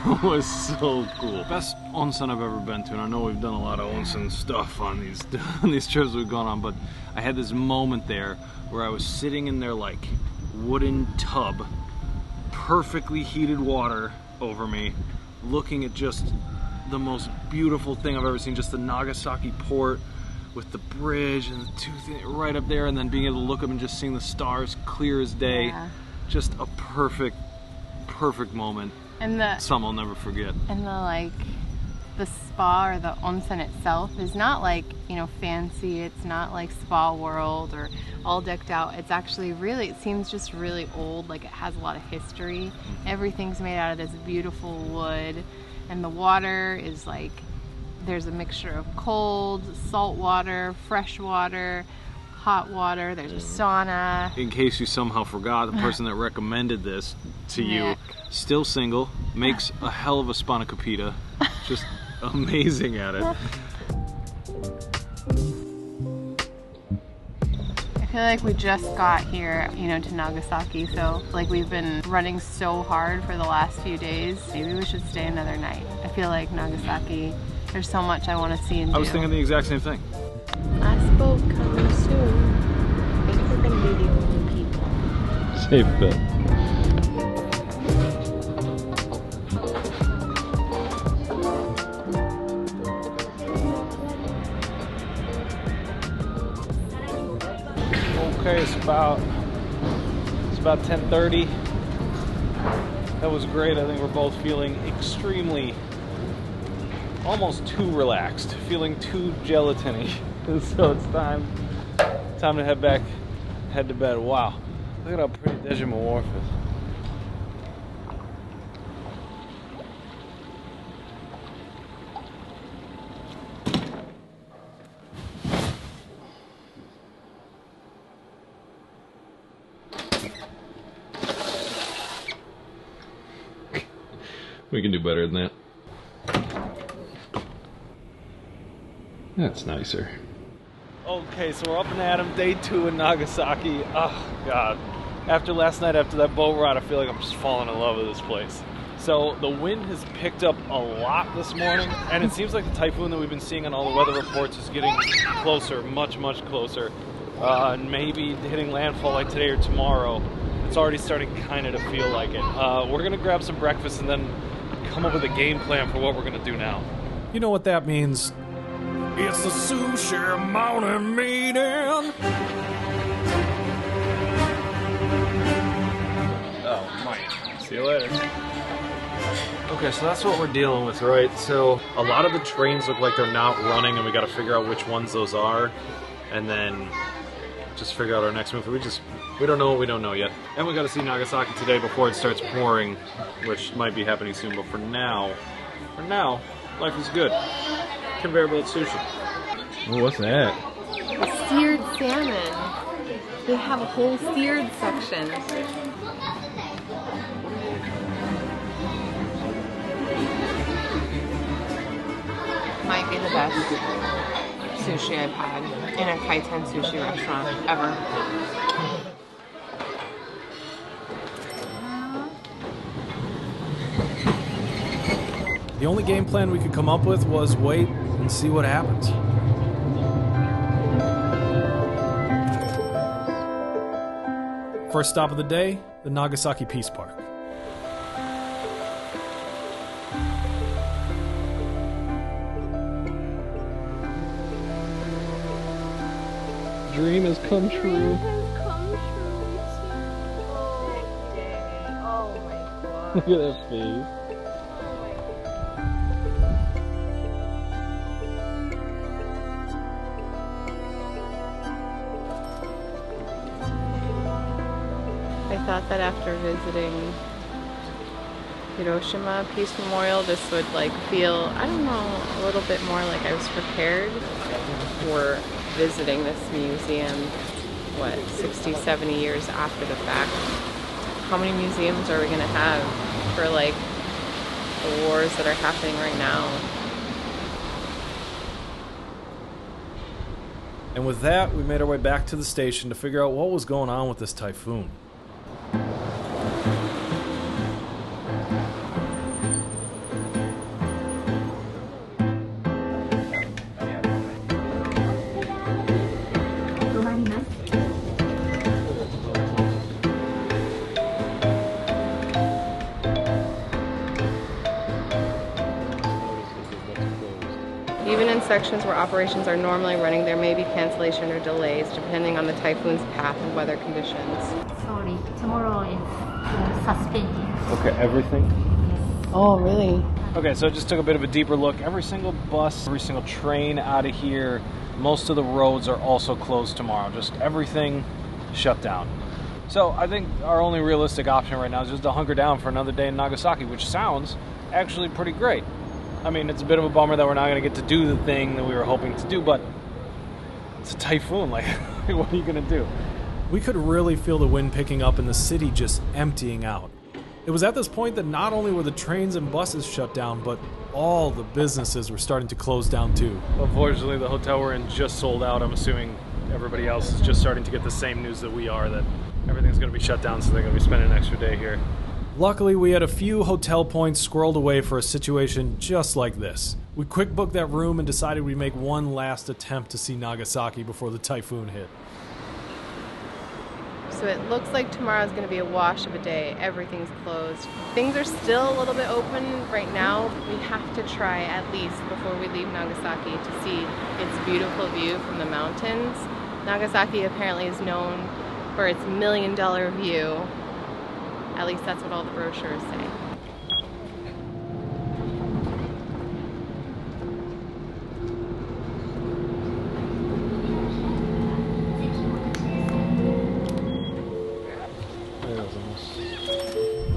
It was so cool. Best onsen I've ever been to, and I know we've done a lot of onsen stuff on these trips we've gone on, but I had this moment there where I was sitting in their like wooden tub, perfectly heated water over me, looking at just the most beautiful thing I've ever seen, just the Nagasaki port with the bridge and the two things right up there, and then being able to look up and just seeing the stars clear as day. Yeah. Just a perfect moment. And the Some I'll never forget. And the spa or the onsen itself is not like, you know, fancy. It's not like Spa World or all decked out. It's actually really, it seems just really old. Like it has a lot of history. Everything's made out of this beautiful wood, and the water is like, there's a mixture of cold, salt water, fresh water, hot water. There's a sauna. In case you somehow forgot, the person that recommended this to you, still single, makes a hell of a spanakopita. Just amazing at it. I feel like we just got here, you know, to Nagasaki, so like we've been running so hard for the last few days. Maybe we should stay another night. I feel like Nagasaki, there's so much I want to see and do. I was thinking the exact same thing. Last boat coming soon. I think we're gonna be the only people. Safe bet. Okay, it's about 10:30. That was great. I think we're both feeling extremely, almost too relaxed, feeling too gelatiny. So it's time to head to bed. Wow, look at how pretty Dejima Wharf is. We can do better than that. That's nicer. Okay, so we're up and at 'em, day 2 in Nagasaki. Oh God, after last night, after that boat ride, I feel like I'm just falling in love with this place. So the wind has picked up a lot this morning, and it seems like the typhoon that we've been seeing on all the weather reports is getting closer, much closer, and maybe hitting landfall like today or tomorrow. It's already starting kind of to feel like it. We're gonna grab some breakfast and then come up with a game plan for what we're gonna do now. You know what that means? It's the sushi morning meeting. Oh, Mike. See you later. Okay, so that's what we're dealing with, right? So a lot of the trains look like they're not running, and we got to figure out which ones those are, and then just figure out our next move. We don't know what we don't know yet. And we got to see Nagasaki today before it starts pouring, which might be happening soon. But for now, life is good. Conveyor belt sushi. Oh, what's that? The seared salmon. They have a whole seared section. Might be the best sushi I've had in a kaiten sushi restaurant ever. The only game plan we could come up with was wait and see what happens. First stop of the day, the Nagasaki Peace Park. Dream has come true. Oh my god. Look at that face. I thought that after visiting Hiroshima Peace Memorial, this would like feel, I don't know, a little bit more like I was prepared. We're visiting this museum, what, 60, 70 years after the fact. How many museums are we gonna have for like the wars that are happening right now? And with that, we made our way back to the station to figure out what was going on with this typhoon. Even in sections where operations are normally running, there may be cancellation or delays depending on the typhoon's path and weather conditions. Sorry, tomorrow is suspended. Okay, everything? Oh, really? Okay, so I just took a bit of a deeper look. Every single bus, every single train out of here, most of the roads are also closed tomorrow. Just everything shut down. So I think our only realistic option right now is just to hunker down for another day in Nagasaki, which sounds actually pretty great. I mean, it's a bit of a bummer that we're not going to get to do the thing that we were hoping to do, but it's a typhoon. Like, what are you going to do? We could really feel the wind picking up and the city just emptying out. It was at this point that not only were the trains and buses shut down, but all the businesses were starting to close down too. Unfortunately, the hotel we're in just sold out. I'm assuming everybody else is just starting to get the same news that we are, that everything's going to be shut down, so they're going to be spending an extra day here. Luckily, we had a few hotel points squirreled away for a situation just like this. We quick booked that room and decided we'd make one last attempt to see Nagasaki before the typhoon hit. So it looks like tomorrow's going to be a wash of a day. Everything's closed. Things are still a little bit open right now. We have to try at least before we leave Nagasaki to see its beautiful view from the mountains. Nagasaki apparently is known for its $1 million view. At least that's what all the brochures say.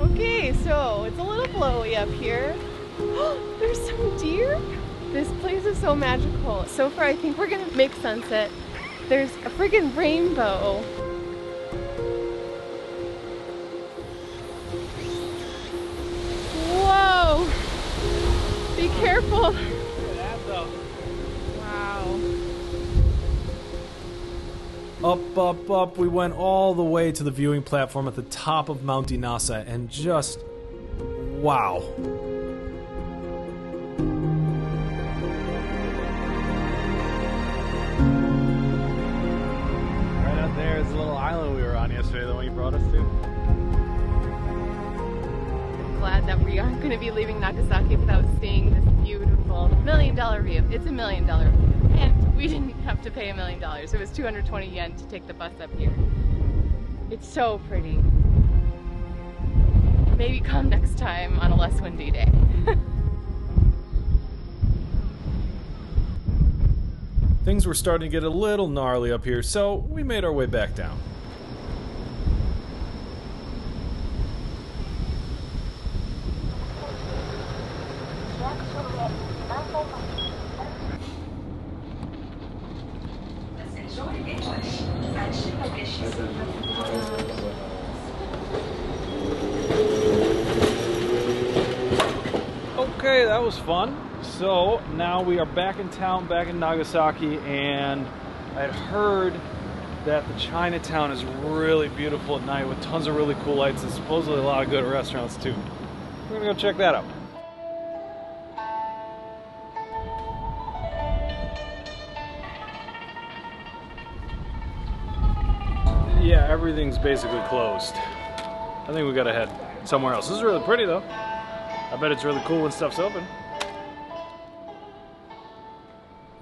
Okay, so it's a little blowy up here. There's some deer. This place is so magical. So far, I think we're gonna make sunset. There's a friggin' rainbow. Whoa! Be careful. Look at that, though. Wow. Up, up, up, we went all the way to the viewing platform at the top of Mount Inasa, and just, wow. Right out there is the little island we were on yesterday, the one you brought us to. I'm glad that we aren't going to be leaving Nagasaki without seeing this beautiful $1 million view. It's $1 million view. And we didn't have to pay $1 million. It was 220 yen to take the bus up here. It's so pretty. Maybe come next time on a less windy day. Things were starting to get a little gnarly up here, so we made our way back down. Okay, that was fun. So now we are back in town, back in Nagasaki, and I had heard that the Chinatown is really beautiful at night with tons of really cool lights and supposedly a lot of good restaurants too. We're gonna go check that out. Yeah, everything's basically closed. I think we gotta head somewhere else. This is really pretty though. I bet it's really cool when stuff's open.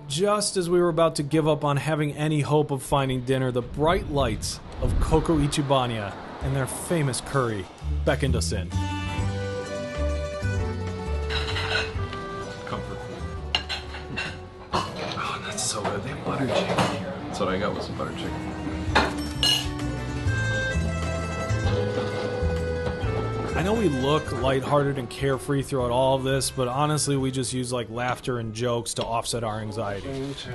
Just as we were about to give up on having any hope of finding dinner, the bright lights of Koko Ichibanya and their famous curry beckoned us in. Comfort food. Oh, that's so good. They have butter chicken here. That's what I got, was some butter chicken. I know we look lighthearted and carefree throughout all of this, but honestly we just use like laughter and jokes to offset our anxiety.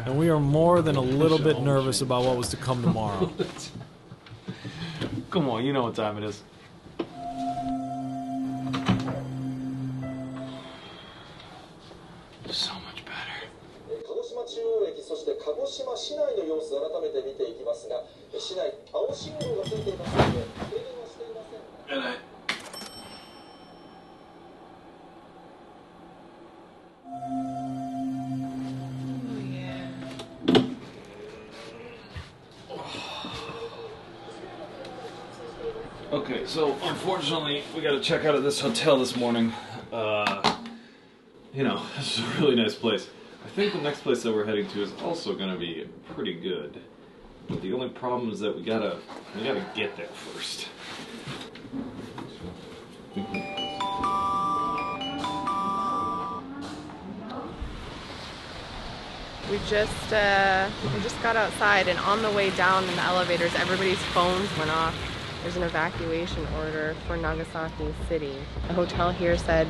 And we are more than a little bit nervous about what was to come tomorrow. Come on, you know what time it is. So much better. 鹿児島中央駅、そして鹿児島市内の様子を改めて見ていきますが、市内青信号がついていますので停電はしていません。Okay, so unfortunately, we got to check out of this hotel this morning. You know, this is a really nice place. I think the next place that we're heading to is also going to be pretty good. But the only problem is that we gotta get there first. we just got outside, and on the way down in the elevators, everybody's phones went off. There's an evacuation order for Nagasaki City. The hotel here said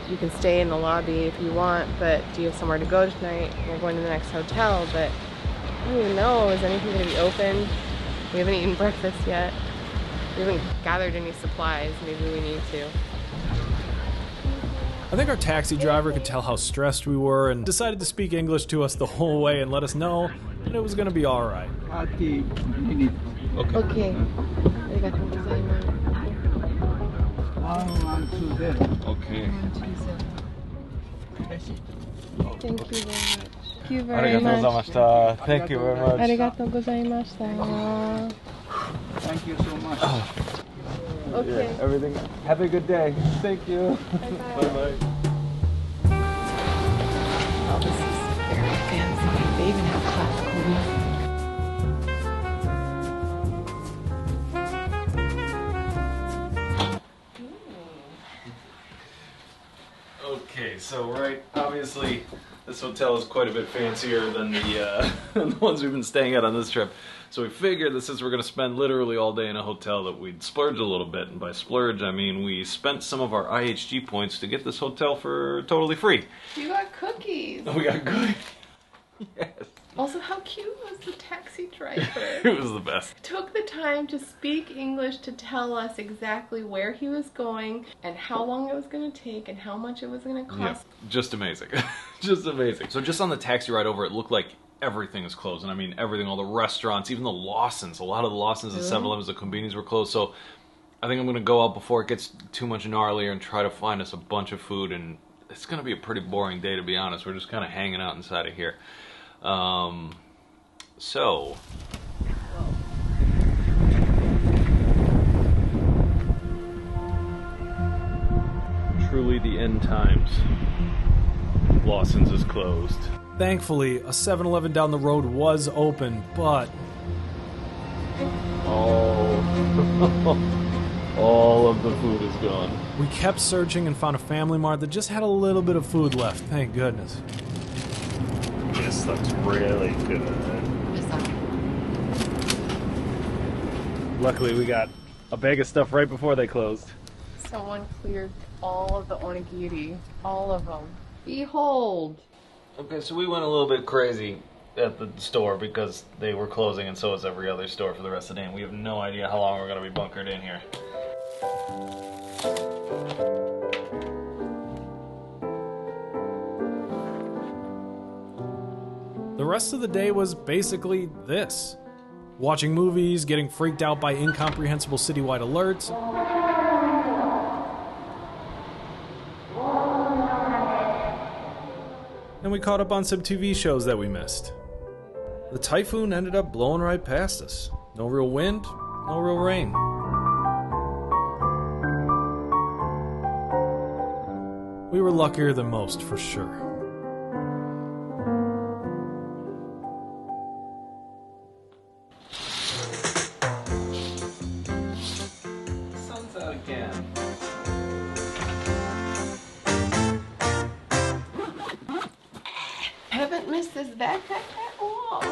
you can stay in the lobby if you want, but do you have somewhere to go tonight? We're going to the next hotel, but I don't even know, is anything going to be open? We haven't eaten breakfast yet. We haven't gathered any supplies. Maybe we need to. I think our taxi driver could tell how stressed we were and decided to speak English to us the whole way and let us know that it was going to be all right. 30 minutes. Okay. Arigatou gozaimasu. 120. Okay. Thank you very much. Thank you very much. Thank you very much. Arigatou gozaimashita. Thank you so much. Okay. Yeah, everything. Have a good day. Thank you. Bye-bye. Oh, this is very fancy. They even have classical music. Okay, so obviously this hotel is quite a bit fancier than the the ones we've been staying at on this trip. So we figured that since we're going to spend literally all day in a hotel that we'd splurge a little bit. And by splurge, I mean we spent some of our IHG points to get this hotel for totally free. You got cookies. We got good. Yes. Also, how cute was the taxi driver? It was the best. Took the time to speak English to tell us exactly where he was going and how long it was going to take and how much it was going to cost. Yeah, just amazing. Just amazing. So just on the taxi ride over, it looked like everything is closed. And I mean everything, all the restaurants, even the Lawsons. A lot of the Lawsons and 7-Elevens, the convenience were closed. So I think I'm going to go out before it gets too much gnarlier and try to find us a bunch of food. And it's going to be a pretty boring day, to be honest. We're just kind of hanging out inside of here. So truly the end times. Lawson's is closed. Thankfully, a 7-Eleven down the road was open, but all of the food is gone. we kept searching and found a Family Mart that just had a little bit of food left, thank goodness. This looks really good. Luckily, we got a bag of stuff right before they closed. Someone cleared all of the onigiri. All of them. Behold! Okay, so we went a little bit crazy at the store because they were closing, and so was every other store for the rest of the day, and we have no idea how long we're going to be bunkered in here. The rest of the day was basically this. Watching movies, getting freaked out by incomprehensible citywide alerts, and we caught up on some TV shows that we missed. The typhoon ended up blowing right past us. No real wind, no real rain. We were luckier than most, for sure. Sun's out again. Haven't missed this backpack at all.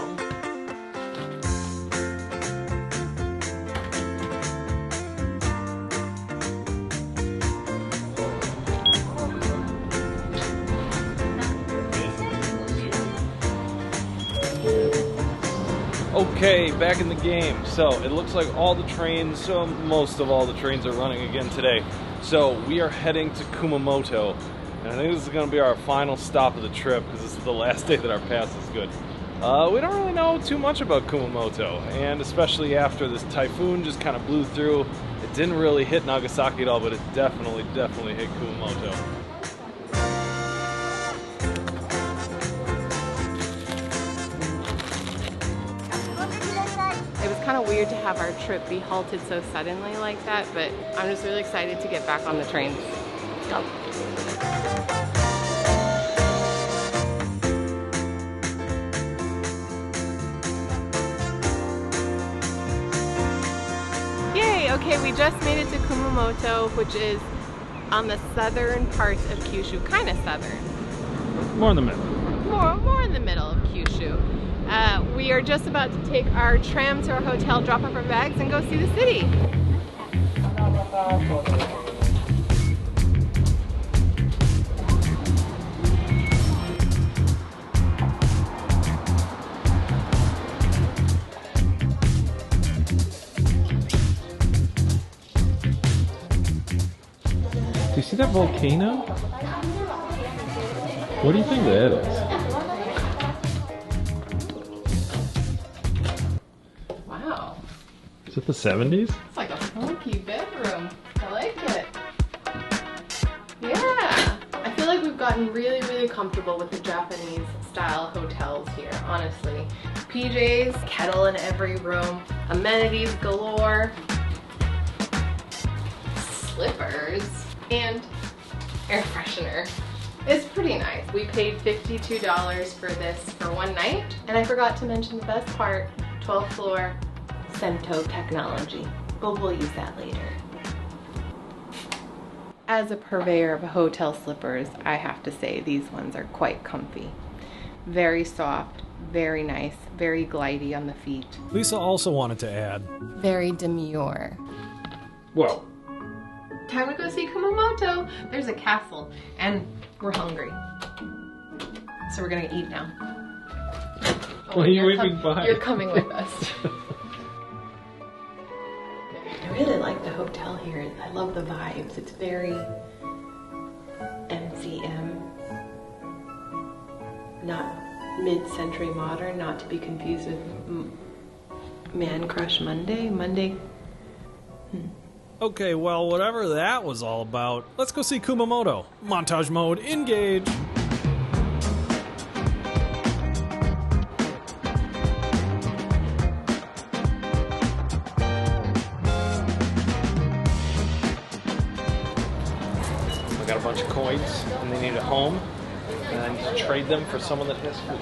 Okay, back in the game. So it looks like all the trains, most of all the trains are running again today. So we are heading to Kumamoto. And I think this is going to be our final stop of the trip because this is the last day that our pass is good. We don't really know too much about Kumamoto, and especially after this typhoon just kind of blew through. It didn't really hit Nagasaki at all, but it definitely hit Kumamoto. It was kind of weird to have our trip be halted so suddenly like that, but I'm just really excited to get back on the trains. Go. Yay! Okay, we just made it to Kumamoto, which is on the southern parts of Kyushu, kind of southern. More in the middle. More in the middle of Kyushu. We are just about to take our tram to our hotel, drop off our bags, and go see the city. Do you see that volcano? What do you think that is? Wow. Is it the 70s? It's like a funky bedroom. I like it. Yeah. I feel like we've gotten really, really comfortable with the Japanese style hotels here, honestly. PJs, kettle in every room, amenities galore, slippers, and air freshener. It's pretty nice. We paid $52 for this for one night, and I forgot to mention the best part, 12th floor Sento technology, but we'll use that later. As a purveyor of hotel slippers, I have to say these ones are quite comfy. Very soft, very nice, very glidey on the feet. Lisa also wanted to add, Very demure. Whoa. Time to go see Kumamoto. There's a castle, and we're hungry. So we're gonna eat now. Well, you're waving bye. You're coming with us. I really like the hotel here. I love the vibes. It's very MCM, not mid-century modern, not to be confused with Man Crush Monday. okay, well, whatever that was all about, let's go see Kumamoto. Montage mode, engage. I got a bunch of coins, and they need a home, and I need to trade them for someone that has food.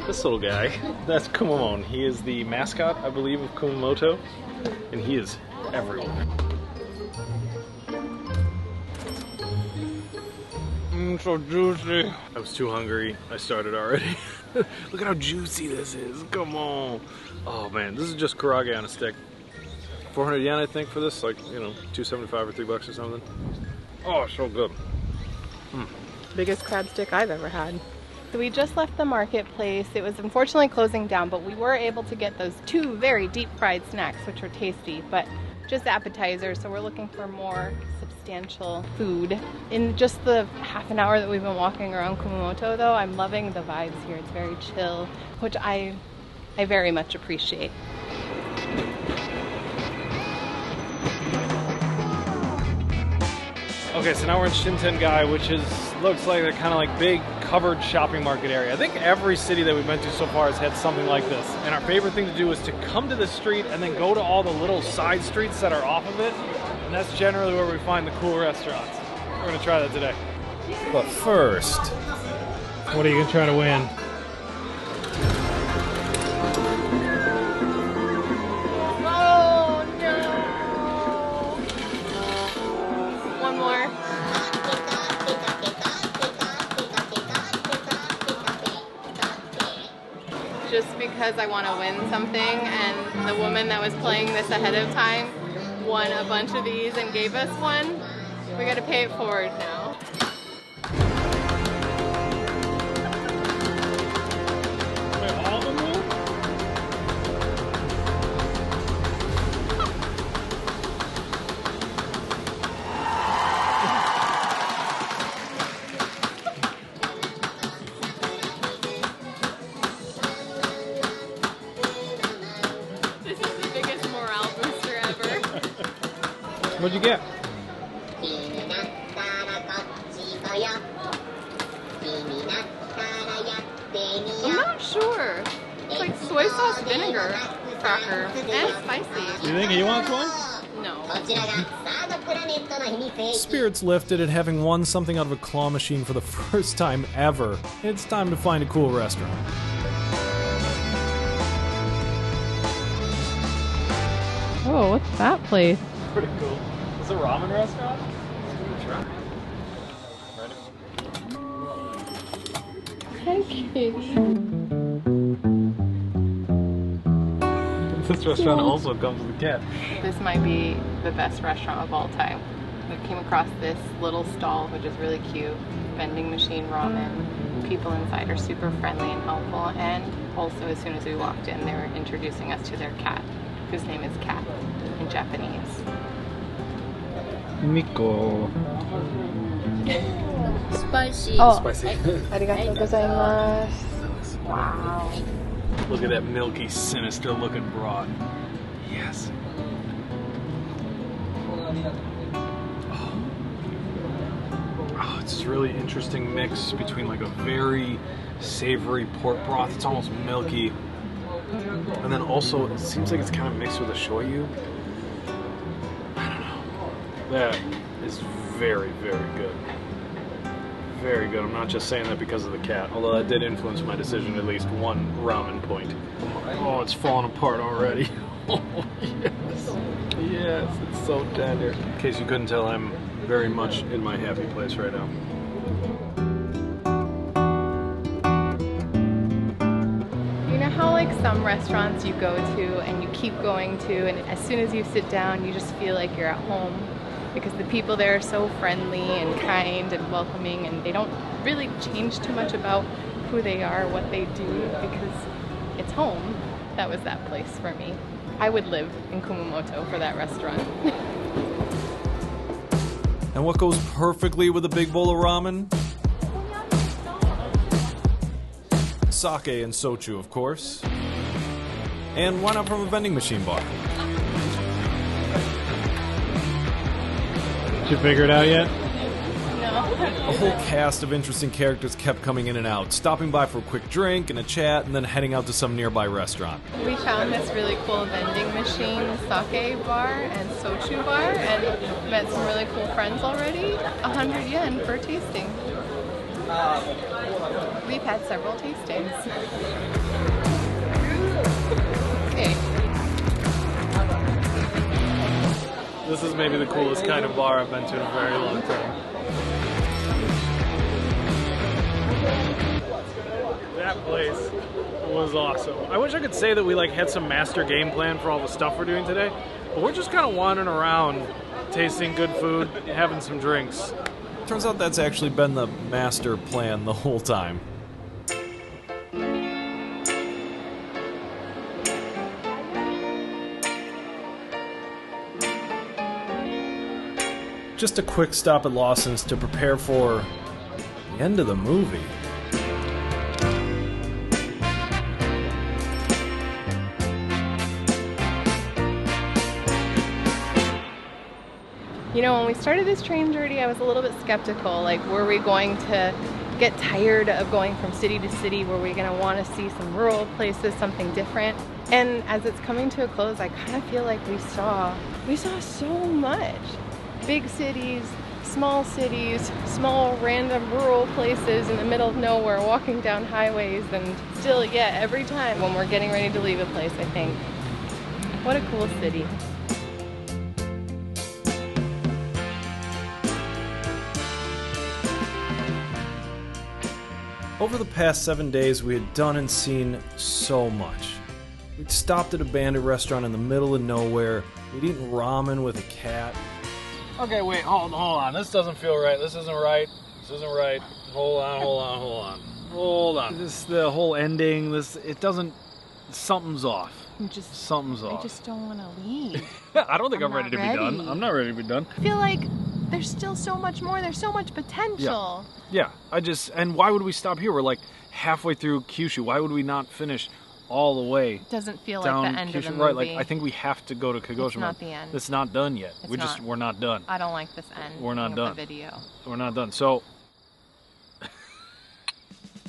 This little guy, that's Kumamoto. He is the mascot, I believe, of Kumamoto, and he is everywhere. So juicy. I was too hungry. I started already. Look at how juicy this is. Come on. Oh man, this is just karage on a stick. 400 yen, I think, for this. Like, you know, $2.75 or $3 or something. Oh, so good. Biggest crab stick I've ever had. So we just left the marketplace. It was unfortunately closing down, but we were able to get those two very deep fried snacks, which were tasty, but just appetizers. So we're looking for more substantial food. In just the half an hour that we've been walking around Kumamoto though, I'm loving the vibes here. It's very chill, which I very much appreciate. Okay, so now we're in Shintengai, which looks like a kind of like big covered shopping market area. I think every city that we've been to so far has had something like this. And our favorite thing to do is to come to the street and then go to all the little side streets that are off of it. And that's generally where we find the cool restaurants. We're gonna try that today. But first, What are you gonna try to win? Oh no! One more. Just because I want to win something, and the woman that was playing this ahead of time won a bunch of these and gave us one. We gotta pay it forward now. Wait, all of them will? This is the biggest morale booster ever. What'd you get? I'm not sure. It's like soy sauce vinegar cracker and spicy. You think you want one? No. spirits lifted at having won something out of a claw machine for the first time ever. It's time to find a cool restaurant. Oh, what's that place? Pretty cool. It's a ramen restaurant? Let's give it a try. Hi, kitty. This restaurant also comes with a cat. This might be the best restaurant of all time. We came across this little stall, which is really cute. Vending machine ramen. People inside are super friendly and helpful. And also, as soon as we walked in, they were introducing us to their cat, whose name is Cat in Japanese. Miko. Spicy. Oh, Spicy. arigatou gozaimasu. Wow. Look at that milky, sinister looking broth. Yes. Oh, it's this really interesting mix between like a very savory pork broth. It's almost milky. And then also, it seems like it's kind of mixed with a shoyu. I don't know. That is very, very good. Very good. I'm not just saying that because of the cat, although that did influence my decision at least one ramen point. Oh, it's falling apart already. Oh, yes. Yes, it's so tender. In case you couldn't tell, I'm very much in my happy place right now. You know how like some restaurants you go to and you keep going to, and as soon as you sit down, you just feel like you're at home? Because the people there are so friendly and kind and welcoming, and they don't really change too much about who they are, what they do, because it's home. That was that place for me. I would live in Kumamoto for that restaurant. And what goes perfectly with a big bowl of ramen? Sake and sochu, of course. And why not from a vending machine bar? Did you figure it out yet? No. A whole cast of interesting characters kept coming in and out, stopping by for a quick drink and a chat, and then heading out to some nearby restaurant. We found this really cool vending machine sake bar and sochu bar, and met some really cool friends already. 100 yen for tasting. We've had several tastings. Okay. This is maybe the coolest kind of bar I've been to in a very long time. That place was awesome. I wish I could say that we like had some master game plan for all the stuff we're doing today, but we're just kind of wandering around, tasting good food, having some drinks. Turns out that's actually been the master plan the whole time. Just a quick stop at Lawson's to prepare for the end of the movie. You know, when we started this train journey, I was a little bit skeptical. Like, were we going to get tired of going from city to city? Were we going to want to see some rural places, something different? And as it's coming to a close, I kind of feel like we saw so much. Big cities, small random rural places in the middle of nowhere, walking down highways, and still, yeah, every time when we're getting ready to leave a place, I think, what a cool city. Over the past 7 days, we had done and seen so much. We'd stopped at a bandit restaurant in the middle of nowhere. We'd eaten ramen with a cat. Okay, wait, hold on. This doesn't feel right. This isn't right. Hold on. This, the whole ending, it doesn't, something's off. Something's off. I just don't want to leave. I don't think I'm ready to be done. I'm not ready to be done. I feel like there's still so much more. There's so much potential. Yeah, and why would we stop here? We're like halfway through Kyushu. Why would we not finish all the way? Doesn't feel down like the end Kyushu? of the movie. Right, like I think we have to go to Kagoshima. It's not the end. It's not done yet. It's We're not done. I don't like this end. We're not of done. The video. We're not done. So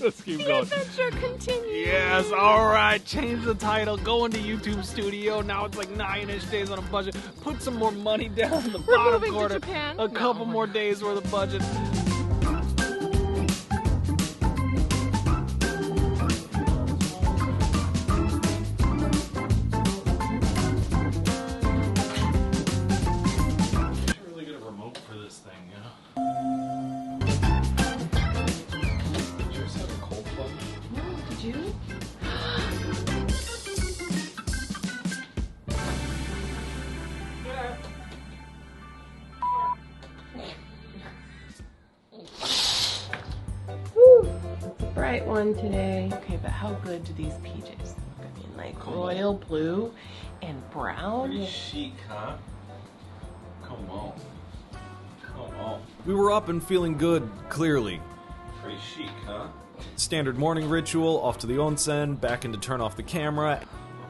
let's keep going. The adventure continues. Yes, alright, change the title, go into YouTube Studio, now it's like 9-ish days on a budget, put some more money down in the We're bottom moving corner, to Japan? a couple more days worth of budget. I should really get a remote for this thing, you know? Did you just have a cold plunge? you? Bright one today. Okay, but how good do these PJs look? I mean, like royal blue and brown. Pretty chic, huh? Come on. Come on. We were up and feeling good, clearly. Pretty chic, huh? Standard morning ritual, off to the onsen, back in to turn off the camera.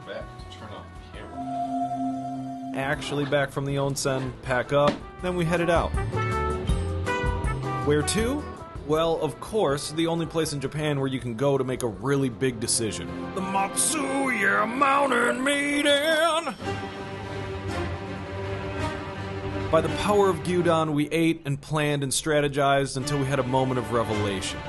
We're back to turn off the camera. Actually back from the onsen, pack up, then we headed out. Where to? Well, of course, the only place in Japan where you can go to make a really big decision. The Matsuya Mountain Meeting! By the power of gyudon, we ate and planned and strategized until we had a moment of revelation.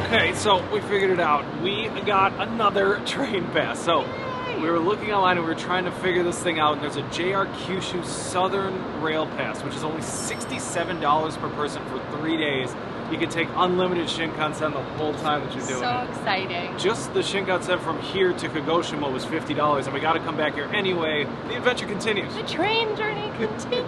Okay, so we figured it out. We got another train pass. So we were looking online and we were trying to figure this thing out. And there's a JR Kyushu Southern Rail Pass, which is only $67 per person for 3 days. You can take unlimited Shinkansen the whole time that you're doing it. So exciting. Just the Shinkansen from here to Kagoshima was $50, and we got to come back here anyway. The adventure continues. The train journey continues.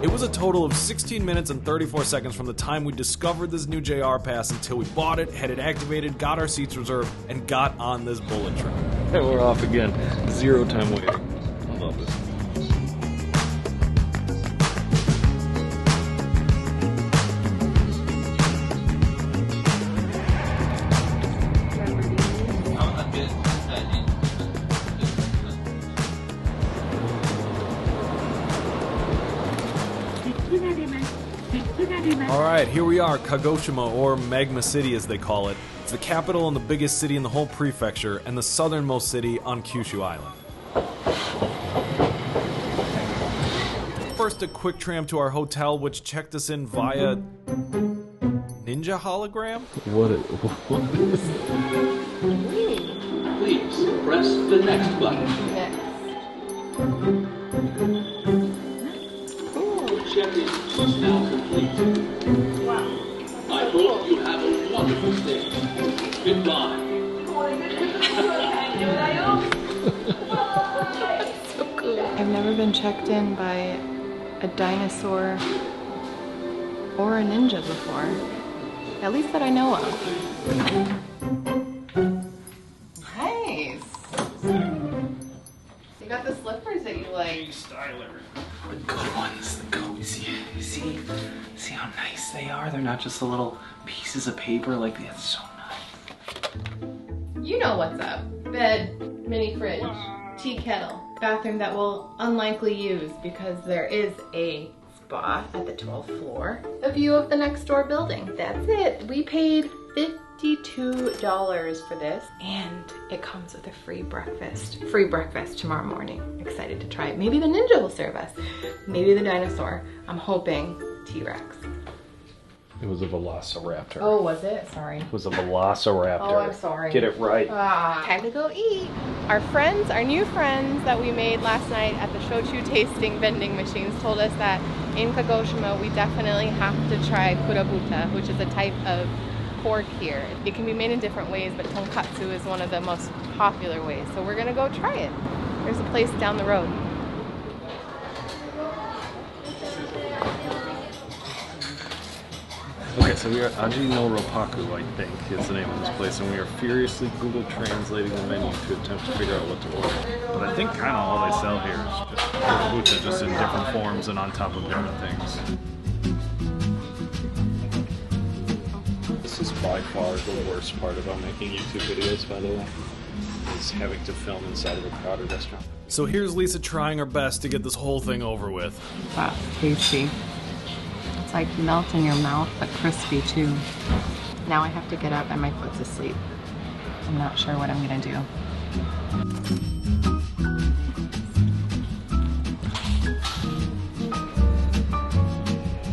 It was a total of 16 minutes and 34 seconds from the time we discovered this new JR pass until we bought it, had it activated, got our seats reserved, and got on this bullet train. And we're off again. 0 time waiting. I love this. Alright, here we are, Kagoshima, or Magma City as they call it. It's the capital and the biggest city in the whole prefecture, and the southernmost city on Kyushu Island. First, a quick tram to our hotel, which checked us in via... Ninja hologram? What is Please press the next button. Check-in is now complete. Wow. I hope you have a wonderful stay. Goodbye. So cool. I've never been checked in by a dinosaur or a ninja before. At least that I know of. Nice. You got the slippers that you like. Styler. The good ones, the good. See how nice they are? They're not just the little pieces of paper. Like, that's so nice. You know what's up. Bed, mini fridge, tea kettle, bathroom that we'll unlikely use because there is a spa at the 12th floor. A view of the next door building. That's it. We paid $52 for this, and it comes with a free breakfast. Free breakfast tomorrow morning. Excited to try it. Maybe the ninja will serve us. Maybe the dinosaur. I'm hoping T-Rex. It was a velociraptor. Oh, was it? Sorry. It was a velociraptor. Oh, I'm sorry. Get it right. Time to go eat. Our friends, our new friends that we made last night at the shochu tasting vending machines told us that in Kagoshima we definitely have to try kurabuta, which is a type of pork here. It can be made in different ways, but tonkatsu is one of the most popular ways. So we're gonna go try it. There's a place down the road. Okay, so we are at Aji no Roppaku, I think, is the name of this place, and we are furiously Google translating the menu to attempt to figure out what to order. But I think kind of all they sell here is just kurabuta, just in different forms and on top of different things. This is by far the worst part about making YouTube videos, by the way, is having to film inside of a crowded restaurant. So here's Lisa trying her best to get this whole thing over with. Wow, tasty. It's like melt in your mouth, but crispy too. Now I have to get up and my foot's asleep. I'm not sure what I'm gonna do.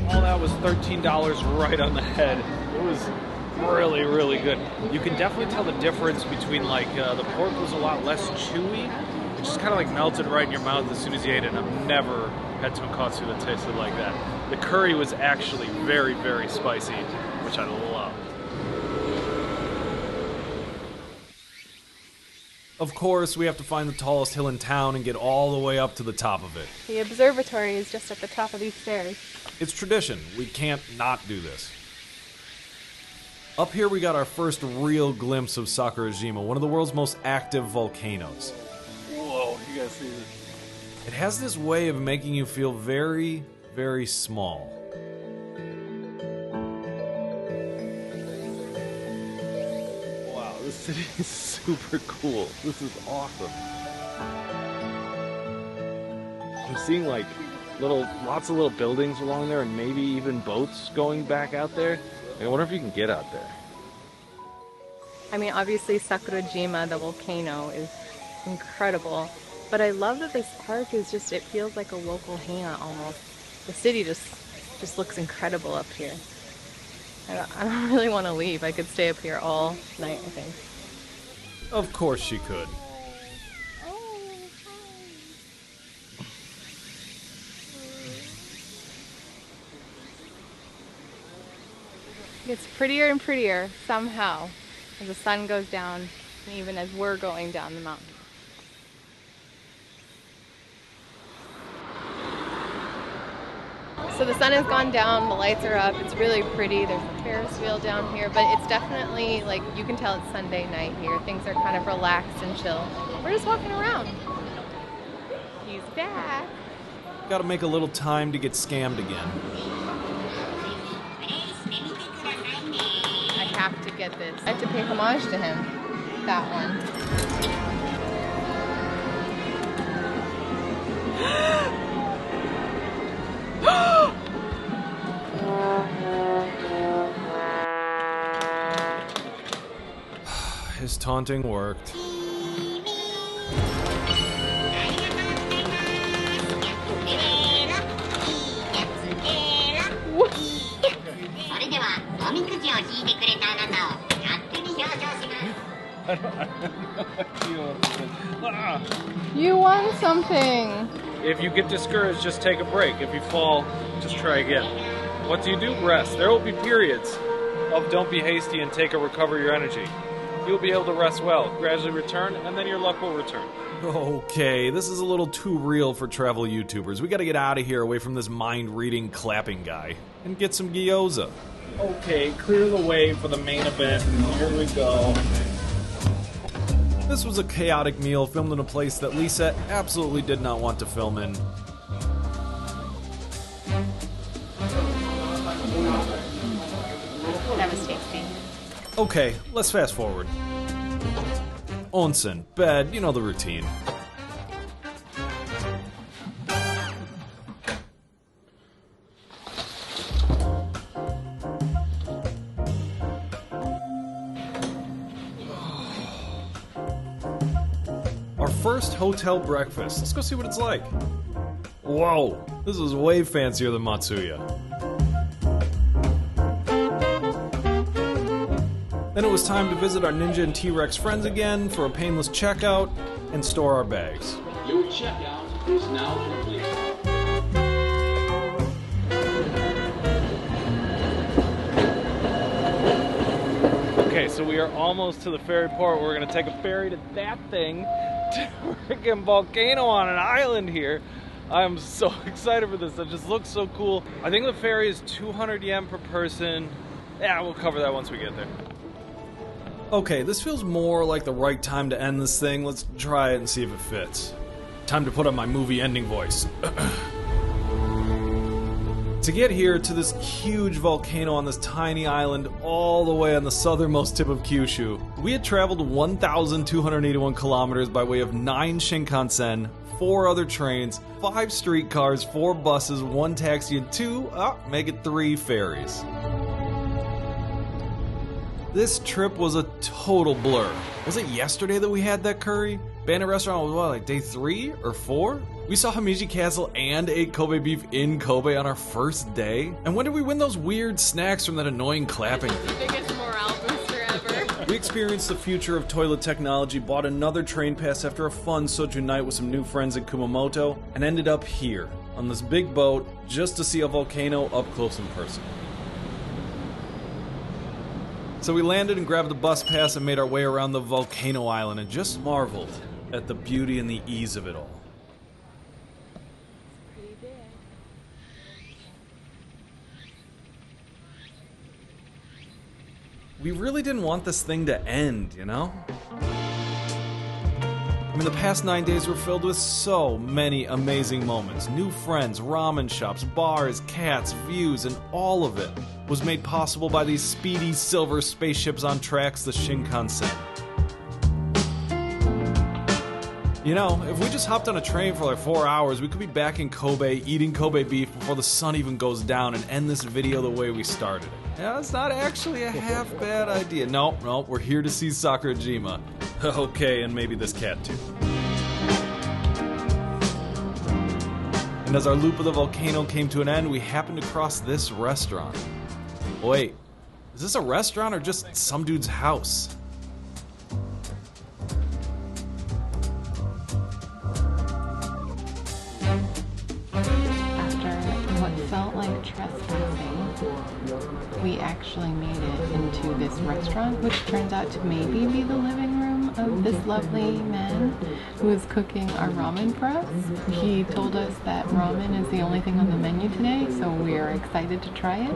All that was $13 right on the head. It was really, really good. You can definitely tell the difference between like the pork was a lot less chewy. It just kind of like melted right in your mouth as soon as you ate it. And I've never had tonkatsu that tasted like that. The curry was actually very, very spicy, which I love. Of course, we have to find the tallest hill in town and get all the way up to the top of it. The observatory is just at the top of these stairs. It's tradition. We can't not do this. Up here we got our first real glimpse of Sakurajima, one of the world's most active volcanoes. Whoa, you guys see this? It has this way of making you feel very, very small. Wow, this city is super cool. This is awesome. I'm seeing like lots of little buildings along there and maybe even boats going back out there. I wonder if you can get out there. I mean, obviously Sakurajima, the volcano, is incredible. But I love that this park is just, it feels like a local hangout almost. The city just looks incredible up here. I don't really want to leave. I could stay up here all night, I think. Of course she could. It gets prettier and prettier somehow as the sun goes down and even as we're going down the mountain. So the sun has gone down, the lights are up, it's really pretty, there's a Ferris wheel down here, but it's definitely, like, you can tell it's Sunday night here. Things are kind of relaxed and chill. We're just walking around. He's back. Gotta make a little time to get scammed again. I have to get this. I have to pay homage to him. That one. His taunting worked. You won something! If you get discouraged, just take a break. If you fall, just try again. What do? Rest. There will be periods of don't be hasty and take a recover your energy. You'll be able to rest well, gradually return, and then your luck will return. Okay, this is a little too real for travel YouTubers. We gotta get out of here away from this mind-reading clapping guy and get some gyoza. Okay, clear the way for the main event. Here we go. This was a chaotic meal filmed in a place that Lisa absolutely did not want to film in. That was tasty. Okay, let's fast forward. Onsen, bed, you know the routine. Our first hotel breakfast. Let's go see what it's like. Whoa, this is way fancier than Matsuya. Then it was time to visit our Ninja and T-Rex friends again for a painless checkout and store our bags. Your checkout is now complete. Okay, so we are almost to the ferry port. We're gonna take a ferry to that thing, to a freaking volcano on an island here. I'm so excited for this. It just looks so cool. I think the ferry is 200 yen per person. Yeah, we'll cover that once we get there. Okay, this feels more like the right time to end this thing. Let's try it and see if it fits. Time to put on my movie ending voice. To get here to this huge volcano on this tiny island all the way on the southernmost tip of Kyushu, we had traveled 1,281 kilometers by way of 9 Shinkansen, 4 other trains, 5 streetcars, 4 buses, 1 taxi, and 2, make it 3 ferries. This trip was a total blur. Was it yesterday that we had that curry? Bandit restaurant was what, like day 3 or 4? We saw Himeji Castle and ate Kobe beef in Kobe on our first day? And when did we win those weird snacks from that annoying clapping thing? The biggest morale booster ever. We experienced the future of toilet technology, bought another train pass after a fun soju night with some new friends in Kumamoto, and ended up here, on this big boat, just to see a volcano up close and personal. So we landed and grabbed the bus pass and made our way around the volcano island and just marveled at the beauty and the ease of it all. We really didn't want this thing to end, you know? I mean, the past 9 days were filled with so many amazing moments. New friends, ramen shops, bars, cats, views, and all of it was made possible by these speedy silver spaceships on tracks, the Shinkansen. You know, if we just hopped on a train for like 4 hours, we could be back in Kobe eating Kobe beef before the sun even goes down and end this video the way we started it. Yeah, it's not actually a half bad idea. Nope, we're here to see Sakurajima. Okay, and maybe this cat too. And as our loop of the volcano came to an end, we happened to cross this restaurant. Wait, is this a restaurant or just some dude's house? Felt like trespassing, we actually made it into this restaurant, which turns out to maybe be the living room of this lovely man who is cooking our ramen for us. He told us that ramen is the only thing on the menu today, so we are excited to try it.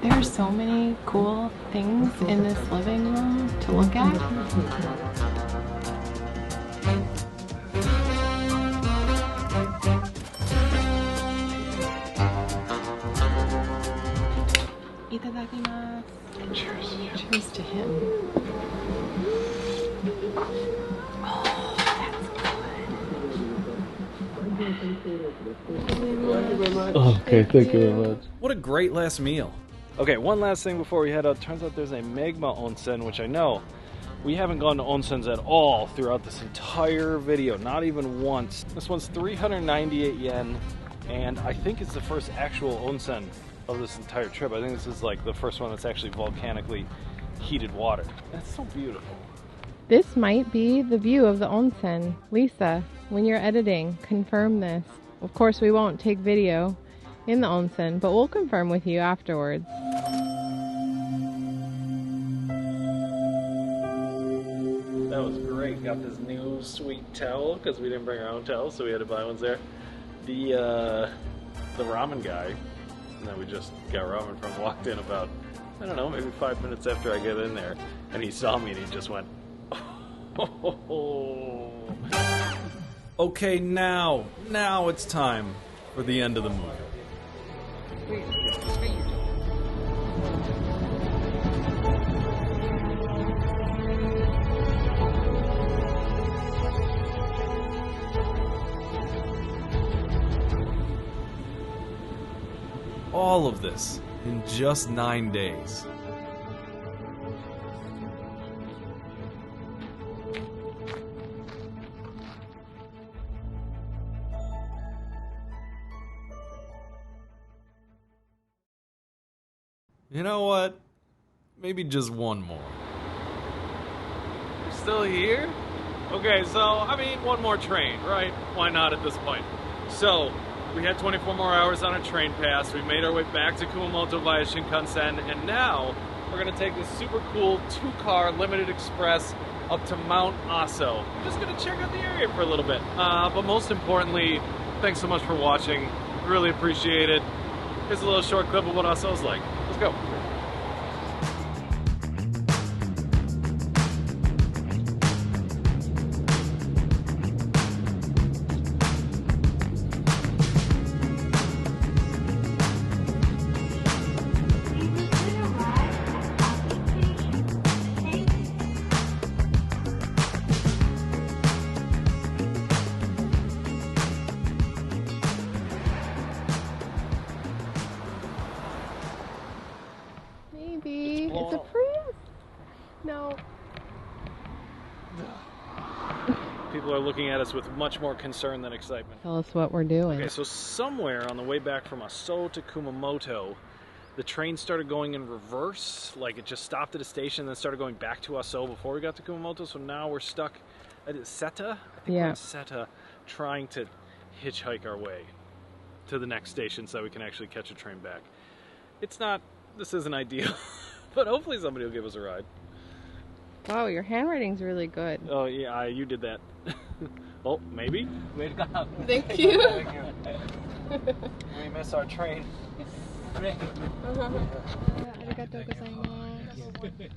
There are so many cool things in this living room to look at. Itadakimasu. Cheers. Cheers to him. Oh, that's good. Okay, thank you very much. What a great last meal. Okay, one last thing before we head out. Turns out there's a magma onsen, which I know we haven't gone to onsens at all throughout this entire video, not even once. This one's 398 yen, and I think it's the first actual onsen of this entire trip. I think this is like the first one that's actually volcanically heated water. That's so beautiful. This might be the view of the onsen. Lisa, when you're editing, confirm this. Of course, we won't take video in the onsen, but we'll confirm with you afterwards. That was great. Got this new sweet towel because we didn't bring our own towels, so we had to buy ones there. The ramen guy that we just got ramen from walked in about, I don't know, maybe 5 minutes after I get in there, and he saw me and he just went, oh. Okay, now it's time for the end of the movie. All of this in just 9 days. You know what? Maybe just one more. We're still here? Okay, so, I mean, one more train, right? Why not at this point? So, we had 24 more hours on a train pass. We made our way back to Kumamoto via Shinkansen, and now we're gonna take this super cool 2-car limited express up to Mount Aso. We're just gonna check out the area for a little bit. But most importantly, thanks so much for watching. Really appreciate it. Here's a little short clip of what Aso's like. Let's go. People are looking at us with much more concern than excitement. Tell us what we're doing. Okay, so somewhere on the way back from Aso to Kumamoto, the train started going in reverse. Like it just stopped at a station and then started going back to Aso before we got to Kumamoto. So now we're stuck at Seta. I think we're in Seta, trying to hitchhike our way to the next station so that we can actually catch a train back. This isn't ideal, but hopefully somebody will give us a ride. Wow, your handwriting's really good. Oh yeah, you did that. Oh, maybe? Welcome. Thank you. Thank you. We miss our train. Arigatou gozaimasu.